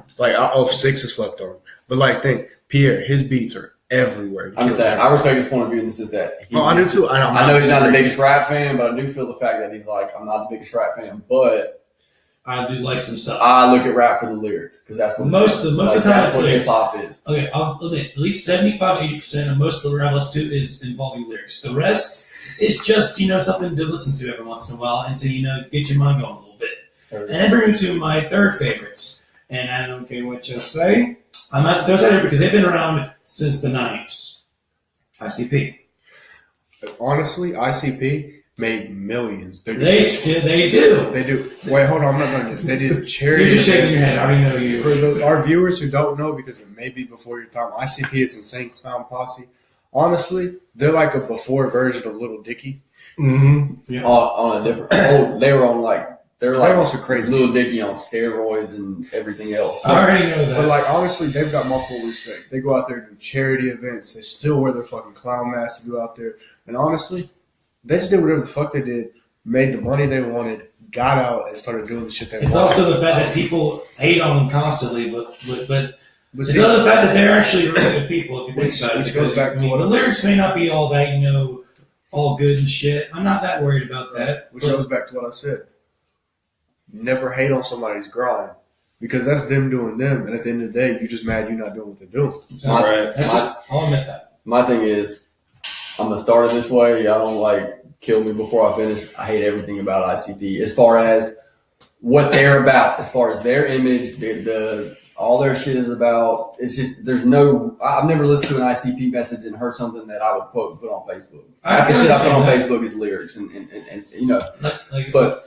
6 is slept on. But, think, Pierre, his beats are everywhere. I'm saying, I respect his point of view in the sense that I do too. I know he's not the biggest rap fan, but I do feel the fact that he's like, I'm not the biggest rap fan, but I do like some stuff. I look at rap for the lyrics because that's what most of the time that's it's what hip lyrics. hop is. Okay, at least 75-80% of most of the rap I listen to is involving lyrics. The rest is just something to listen to every once in a while and to get your mind going a little bit. And that brings me to my third favorites. And I don't care what you say. I'm at those out here because they've been around since the 90s. ICP. Honestly, ICP made millions. They do. They do. Wait, hold on. I'm not done yet. They did charity. You're just shaking your head. I already know you. For our viewers who don't know, because it may be before your time, ICP is Insane Clown Posse. Honestly, they're like a before version of Little Dicky. Mm-hmm. Yeah. On a different. Oh, they were on they're also crazy. Little Dicky on steroids and everything else. I already know that. But honestly, they've got my full respect. They go out there and do charity events. They still wear their fucking clown masks to go out there. And honestly, they just did whatever the fuck they did, made the money they wanted, got out, and started doing the shit they wanted. It's also the fact that people hate on them constantly, but it's see, another fact that they're actually really good people if you think about it. Which goes back to what the lyrics may not be all that, all good and shit. I'm not that worried about that. Which goes back to what I said. Never hate on somebody's grind. Because that's them doing them, and at the end of the day, you're just mad you're not doing what they're doing. I'll admit that. My thing is, I'm gonna start it this way. Y'all don't kill me before I finish. I hate everything about ICP as far as what they're about, as far as their image, all their shit is about. It's just I've never listened to an ICP message and heard something that I would quote and put on Facebook. The shit I put on Facebook is lyrics and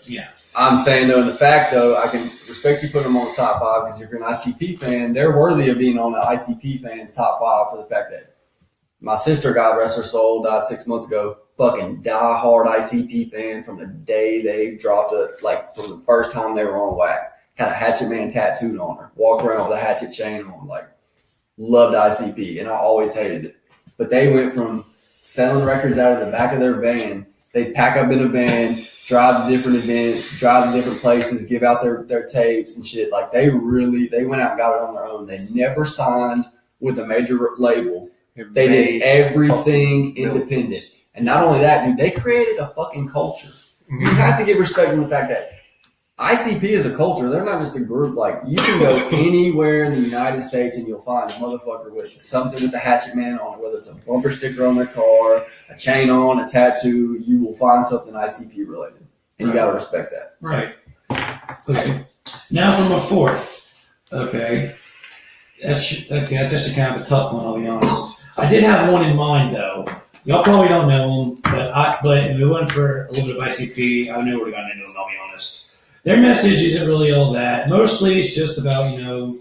yeah. I'm saying though, in the fact though, I can respect you putting them on the top 5 because if you're an ICP fan, they're worthy of being on the ICP fans top 5 for the fact that my sister, God rest her soul, died 6 months ago. Fucking die-hard ICP fan from the day they dropped it, from the first time they were on wax. Had a Hatchet Man tattooed on her. Walked around with a hatchet chain on. Loved ICP, and I always hated it. But they went from selling records out of the back of their van. They'd pack up in a van, drive to different events, drive to different places, give out their tapes and shit. They went out and got it on their own. They never signed with a major label. They did everything independent. And not only that, dude, they created a fucking culture. You have to give respect to the fact that ICP is a culture. They're not just a group. You can go anywhere in the United States and you'll find a motherfucker with something with the Hatchet Man on it, whether it's a bumper sticker on their car, a chain on, a tattoo. You will find something ICP related. And you got to respect that. Right. Okay. Now from a fourth. Okay. That's actually kind of a tough one, I'll be honest. I did have one in mind, though. Y'all probably don't know them, but if it went for a little bit of ICP, I know we're going into them, I'll be honest. Their message isn't really all that. Mostly it's just about, weed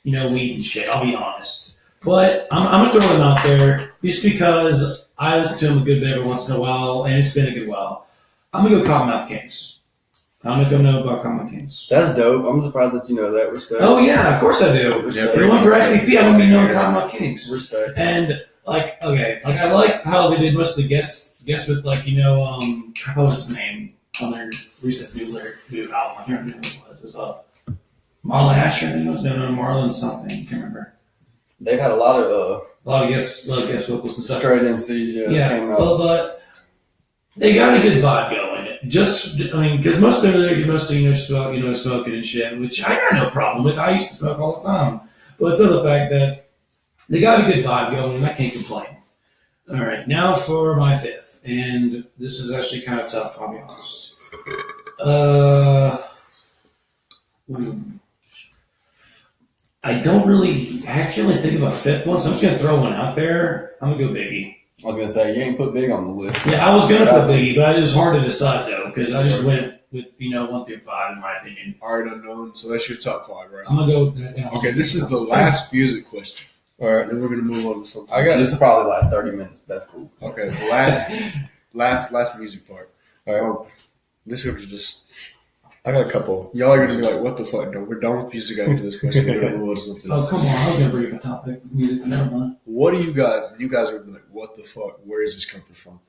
and shit, I'll be honest. But I'm going to throw them out there just because I listen to them a good bit every once in a while, and it's been a good while. I'm going to go Cottonmouth Kings. I'm going to go know about Cottonmouth Kings. That's dope. I'm surprised that you know that. Respect. Oh, yeah, of course I do. If it went for ICP, I wouldn't be knowing Cottonmouth Kings. Respect. And I like how they did most of the guests with what was his name on their recent new album. I can't remember what it was. It was Marlon Asher. I think it was Marlon something. I can't remember. They've had a lot of guest vocals and stuff. Straight MCs. Yeah. Came out. Well, but they got a good vibe going. Because most of them are mostly smoking and shit, which I got no problem with. I used to smoke all the time. But it's the fact that they got a good vibe going, and I can't complain. All right, now for my fifth, and this is actually kind of tough, I'll be honest. I can't really think of a fifth one, so I'm just going to throw one out there. I'm going to go Biggie. I was going to say, you ain't put Big on the list. Yeah, I was going to put Biggie, but it was hard to decide, though, because I just went with, 1 through 5, in my opinion. Art Unknown, so that's your top 5, right? I'm going to go... Okay, this is the last music question. All right. Then we're going to move on to something. This will probably last 30 minutes. That's cool. Okay, the last music part. All right. This is just... I got a couple. Y'all are going to be like, what the fuck? No, we're done with music after this question. We're going to move on to something else. Oh, come on. I was going to bring up a topic. Music, but never mind. What do you guys are going to be like, what the fuck? Where is this coming from?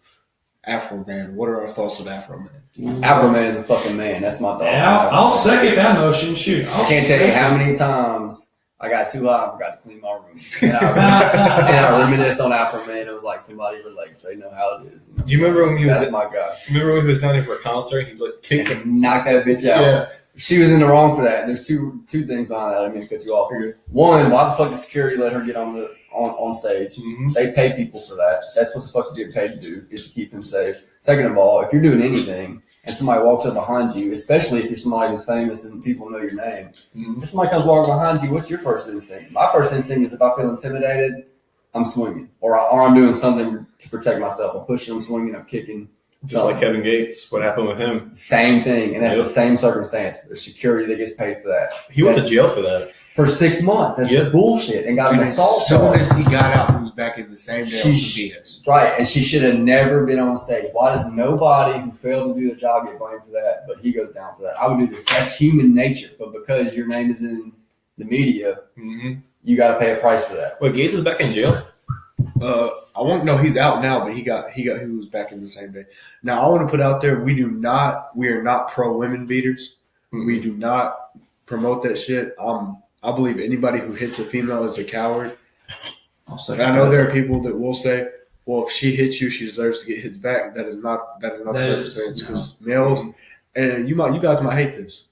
Afro Man. What are our thoughts on Afro Man? Afro Man is a fucking man. That's my thought. Yeah, I'll second that motion. Shoot. I can't tell you how many times I got too high. I forgot to clean my room. And I reminisced on that for a minute. It was like somebody relates. They know how it is. You know? Do you remember when he was? That's my guy. Remember when he was down here for a concert? He like kicked him. Knock that bitch out. Yeah. She was in the wrong for that. There's two things behind that. I mean, to cut you off. One, why the fuck did security let her get on stage? Mm-hmm. They pay people for that. That's what the fuck you get paid to do, is to keep him safe. Second of all, if you're doing anything and somebody walks up behind you, especially if you're somebody who's famous and people know your name, if somebody comes walking behind you, what's your first instinct? My first instinct is if I feel intimidated, I'm swinging, or I'm doing something to protect myself. I'm pushing, I'm swinging, I'm kicking. Just like Kevin Gates, what happened with him? Same thing, and that's the same circumstance. There's security that gets paid for that. He went to jail for that. For 6 months. That's bullshit. And got an assault as soon charge. as he got out, he was back in the same day. Right, and she should have never been on stage. Why does nobody who failed to do the job get blamed for that, but he goes down for that? I would do this. That's human nature. But because your name is in the media, you got to pay a price for that. Wait, Gates is back in jail? I won't know. He's out now, but he was back in the same day. Now I want to put out there: we are not pro women beaters. We do not promote that shit. I believe anybody who hits a female is a coward. And I know there are people that will say, "Well, if she hits you, she deserves to get hits back." That is not the circumstance, because males, and you guys might hate this.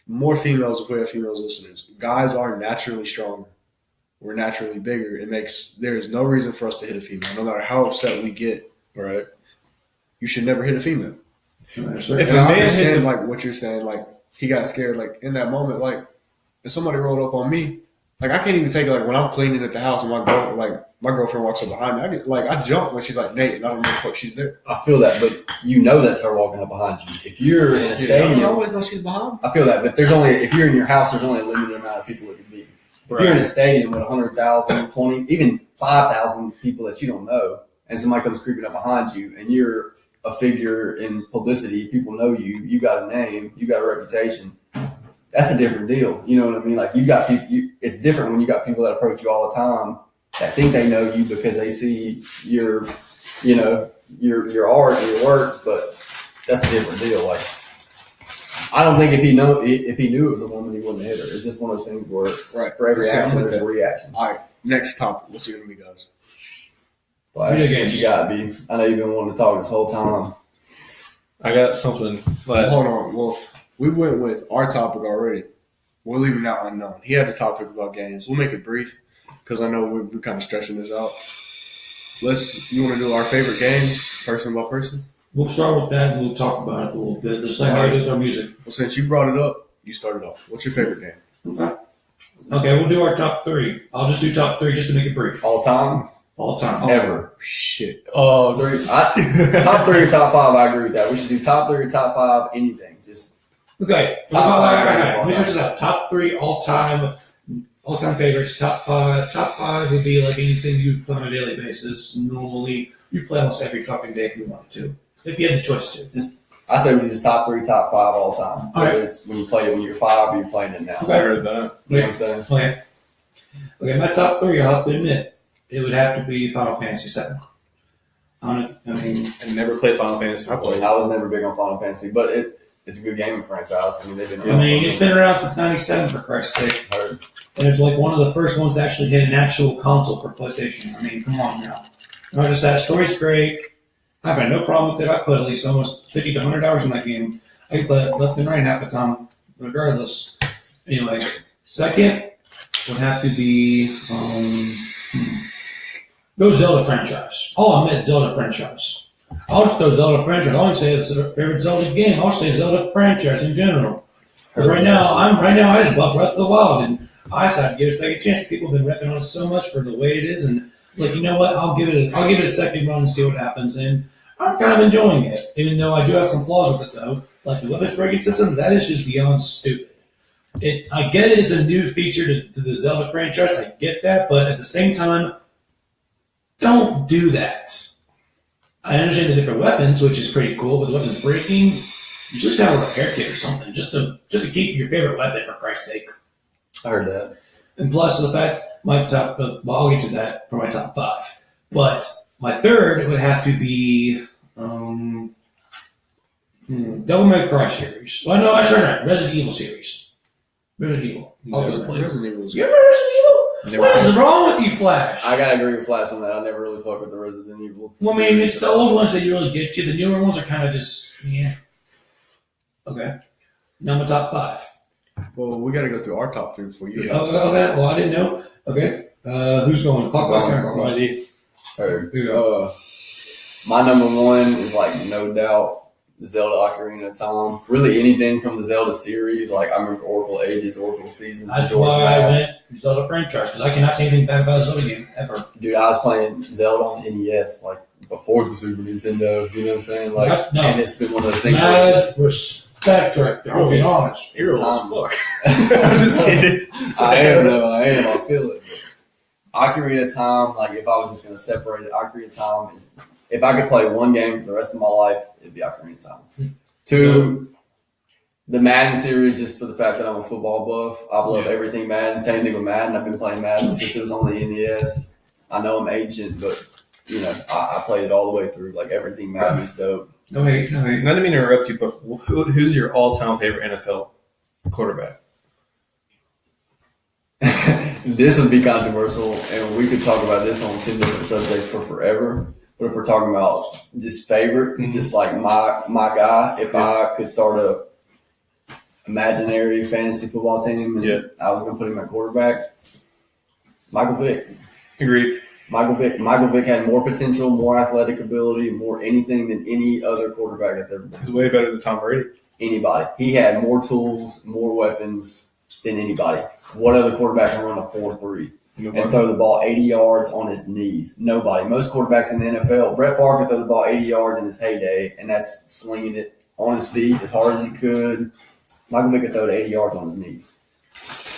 More females, if we have females listeners, guys are naturally stronger. We're naturally bigger. There is no reason for us to hit a female, no matter how upset we get. Right. You should never hit a female. If and I understand like what you're saying, like he got scared, like in that moment, like if somebody rolled up on me, like I can't even take it, like when I'm cleaning at the house and my girlfriend walks up behind me, I jump when she's like Nate, and I don't know if fuck she's there. I feel that, but you know that's her walking up behind you. If you're in a stadium, I always know she's behind me. I feel that, but if you're in your house, there's only a limited amount of people that can be. If you're in a stadium with 100,000, 20, even 5,000 people that you don't know, and somebody comes creeping up behind you, and you're a figure in publicity, people know you, you got a name, you got a reputation, that's a different deal. You know what I mean? Like you got people, it's different when you got people that approach you all the time that think they know you because they see your art and your work, but that's a different deal. Like, I don't think if he knew it was a woman, he wouldn't hit her. It's just one of those things where for every action, there's a reaction. All right, next topic. What's it going to be, guys? Flash, what you got, B? I know you've been wanting to talk this whole time. I got something. But hold on. Well, we went with our topic already. We're leaving out unknown. He had a topic about games. We'll make it brief because I know we're kind of stretching this out. You want to do our favorite games, person by person? We'll start with that and we'll talk about it a little bit. Just like how we do with our music. Well, since you brought it up, you started off. What's your favorite game? Okay, we'll do our top three. I'll just do top three just to make it brief. All time? All time. Ever. Shit. Top 3 or top 5, I agree with that. We should do top 3 or top 5, anything. Just okay. Let me switch this up. Top 3 all-time favorites. Top 5 would be like anything you play on a daily basis. Normally, you play almost every fucking day if you wanted to. If you had the choice to. I say we do just top 3, top 5 all time. All right. It's when you play it when you're 5 or you're playing it now. I heard that. You know what I'm saying? Okay, my top 3, I'll have to admit, it would have to be Final Fantasy VII. I never played Final Fantasy. I was never big on Final Fantasy, but it's a good gaming franchise. It's been around since '97 for Christ's sake. And it's like one of the first ones to actually hit an actual console for PlayStation. I mean, come on now. Not just that, story's great. I've had no problem with it. I put at least almost 50 to 100 hours in that game. I can play it left and right half the time, regardless. Anyway, second would have to be no Zelda franchise. I meant Zelda franchise. I'll just go Zelda franchise. I won't say it's a favorite Zelda game. I'll say Zelda franchise in general. Because right now I just bought Breath of the Wild, and I decided to give it a second chance. People have been repping on it so much for the way it is, and it's like, you know what? I'll give it a second run and see what happens. And I'm kind of enjoying it, even though I do have some flaws with it, though. Like the weapons breaking system, that is just beyond stupid. I get it, it's a new feature to the Zelda franchise. I get that, but at the same time, don't do that. I understand the different weapons, which is pretty cool, but the weapons breaking, you just have a repair kit or something, just to keep your favorite weapon, for Christ's sake. I heard that. And plus the fact, my top, I'll get to that for my top 5. But my third would have to be Devil May Cry series. Well, no, Resident Evil series. Resident Evil. Never played. Resident Evil was You good. ever Resident Evil? Never What is played. wrong with you, Flash? I gotta agree with Flash on that. I never really fuck with the Resident Evil. Well, I mean, it's the old ones that you really get to. The newer ones are kind of just, yeah. Okay. Now my top 5. Well, we got to go through our top 3 before you. Oh, okay. Well, I didn't know. Okay. Who's going? Clockwise or counterclockwise? Or, Here you go. my number 1 is like no doubt Zelda Ocarina of Time. Really anything from the Zelda series. Like I remember Oracle Ages, Oracle Seasons, That's Majora's why I Mask. went Zelda franchise, because I cannot say anything bad about a Zelda game, ever. Dude, I was playing Zelda on NES like before the Super Nintendo. You know what I'm saying? Like, That's- no. and it's been one of those things. Where it's Mad respect right there. I'll be honest. Hero as time. fuck. I'm just kidding. I am though. I am. I feel it. Ocarina of Time. Like if I was just gonna separate it, Ocarina of Time is. If I could play one game for the rest of my life, it'd be Ocarina of Time. 2, the Madden series, just for the fact that I'm a football buff. I love everything Madden. Same thing with Madden. I've been playing Madden since it was on the NES. I know I'm ancient, but you know I played it all the way through. Like everything Madden is dope. No, wait. Not to mean to interrupt you, but who's your all-time favorite NFL quarterback? This would be controversial, and we could talk about this on 10 different subjects for forever. But if we're talking about just favorite, just like my guy, if I could start a imaginary fantasy football team, and I was going to put him at quarterback, Michael Vick. Agreed. Michael Vick had more potential, more athletic ability, more anything than any other quarterback that's ever been. He's way better than Tom Brady. Anybody. He had more tools, more weapons than anybody. What other quarterback can run a 4.3 and throw the ball 80 yards on his knees? Nobody. Most quarterbacks in the NFL, Brett Favre could throw the ball 80 yards in his heyday, and that's slinging it on his feet as hard as he could. Michael Vick could throw it 80 yards on his knees.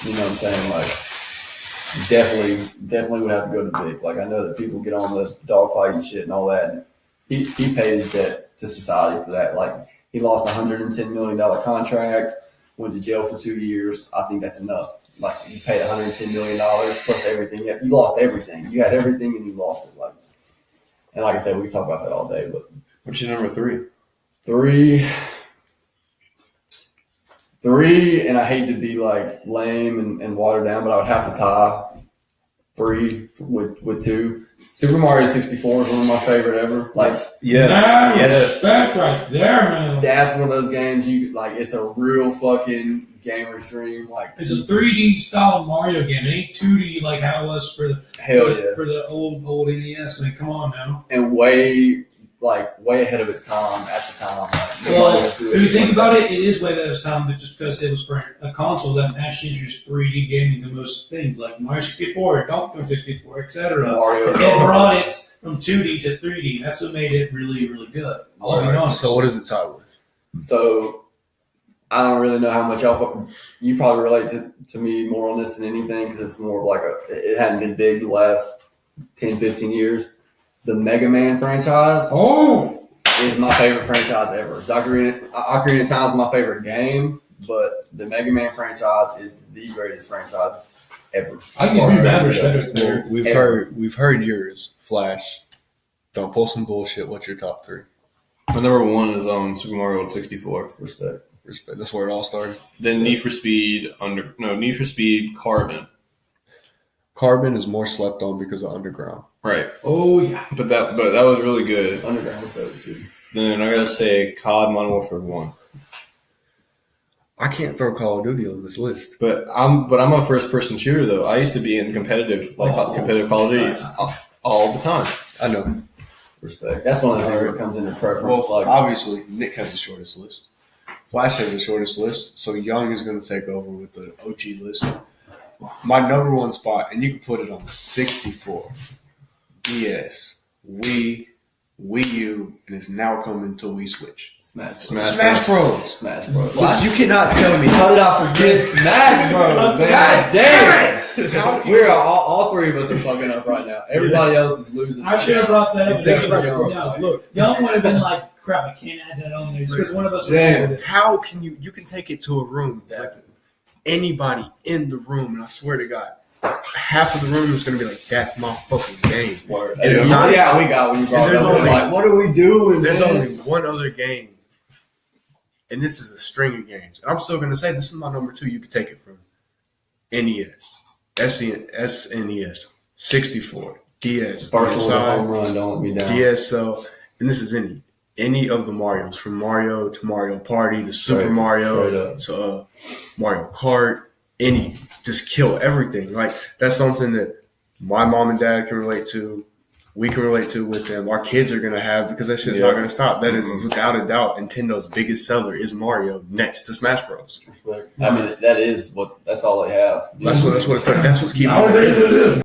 You know what I'm saying? Like, definitely would have to go to Vick. Like, I know that people get on the dogfight and shit and all that. And he paid his debt to society for that. Like, he lost a $110 million contract, went to jail for 2 years. I think that's enough. Like, you paid $110 million plus everything. You lost everything. You had everything and you lost it. Like, and like I said, we can talk about that all day. But What's your number 3? 3, and I hate to be like lame and watered down, but I would have to tie 3 with 2. Super Mario 64 is one of my favorite ever. Like, Yes. Respect right there, man. that's one of those games you like. It's a real fucking gamer's dream. Like, It's a 3D style Mario game. It ain't 2D like how it was for the for the old NES. I mean, come on now. And way ahead of its time at the time. Like, Well, if you think about it, it is way ahead of its time, but just because it was for a console that actually introduced 3D gaming to most things, like Mario 64, Donkey Kong 64, etc. Mario. It brought it from 2D to 3D. That's what made it really, really good. I'll be honest. So what does it tie with? So I don't really know how much you probably relate to me more on this than anything, because it's more of like it hadn't been big the last 10, 15 years. The Mega Man franchise is my favorite franchise ever. Ocarina of Time is my favorite game, but the Mega Man franchise is the greatest franchise ever. I give you mad respect there. We've heard yours, Flash. Don't pull some bullshit. What's your top 3? My number 1 is Super Mario 64. Respect. That's where it all started. Then Need for Speed Carbon. Carbon is more slept on because of Underground. Right. Oh yeah. But that was really good. Underground was dope too. Then I gotta say COD Modern Warfare 1. I can't throw Call of Duty on this list. But I'm a first person shooter though. I used to be in competitive Call of Duty all the time. I know. Respect. That's one of those things where it comes into preference. Well, like, obviously, Nick has the shortest list. Flash has the shortest list, so Young is going to take over with the OG list. My number 1 spot, and you can put it on the 64, DS, Wii U, and it's now coming to Wii Switch. Smash Bros. Bros. You cannot tell me. How did I forget Smash Bros? Man? God damn it! We're all 3 of us are fucking up right now. Everybody else is losing. I should have brought that up. No, look, Young would have been like, crap, I can't add that on there. Because one of us would Damn, have it. how can you can take it to a room with anybody in the room, and I swear to God, half of the room is going to be like, that's my fucking game. Word. And You see how we got when you brought it up. Like, what are we doing? There's man? only one other game, and this is a string of games. And I'm still going to say this is my number 2. You can take it from me. NES, SNES, 64, DS, First one was a DSi, home run. Don't let me down. DSO, and this is any of the Marios, from Mario to Mario Party to Super Straight Mario up. to Mario Kart, just kill everything. Like, that's something that my mom and dad can relate to. We can relate to with them. Our kids are going to have, because that shit's not going to stop. That is, without a doubt, Nintendo's biggest seller is Mario next to Smash Bros. Respect. I mean, that's all they have. That's what's keeping Nowadays it is.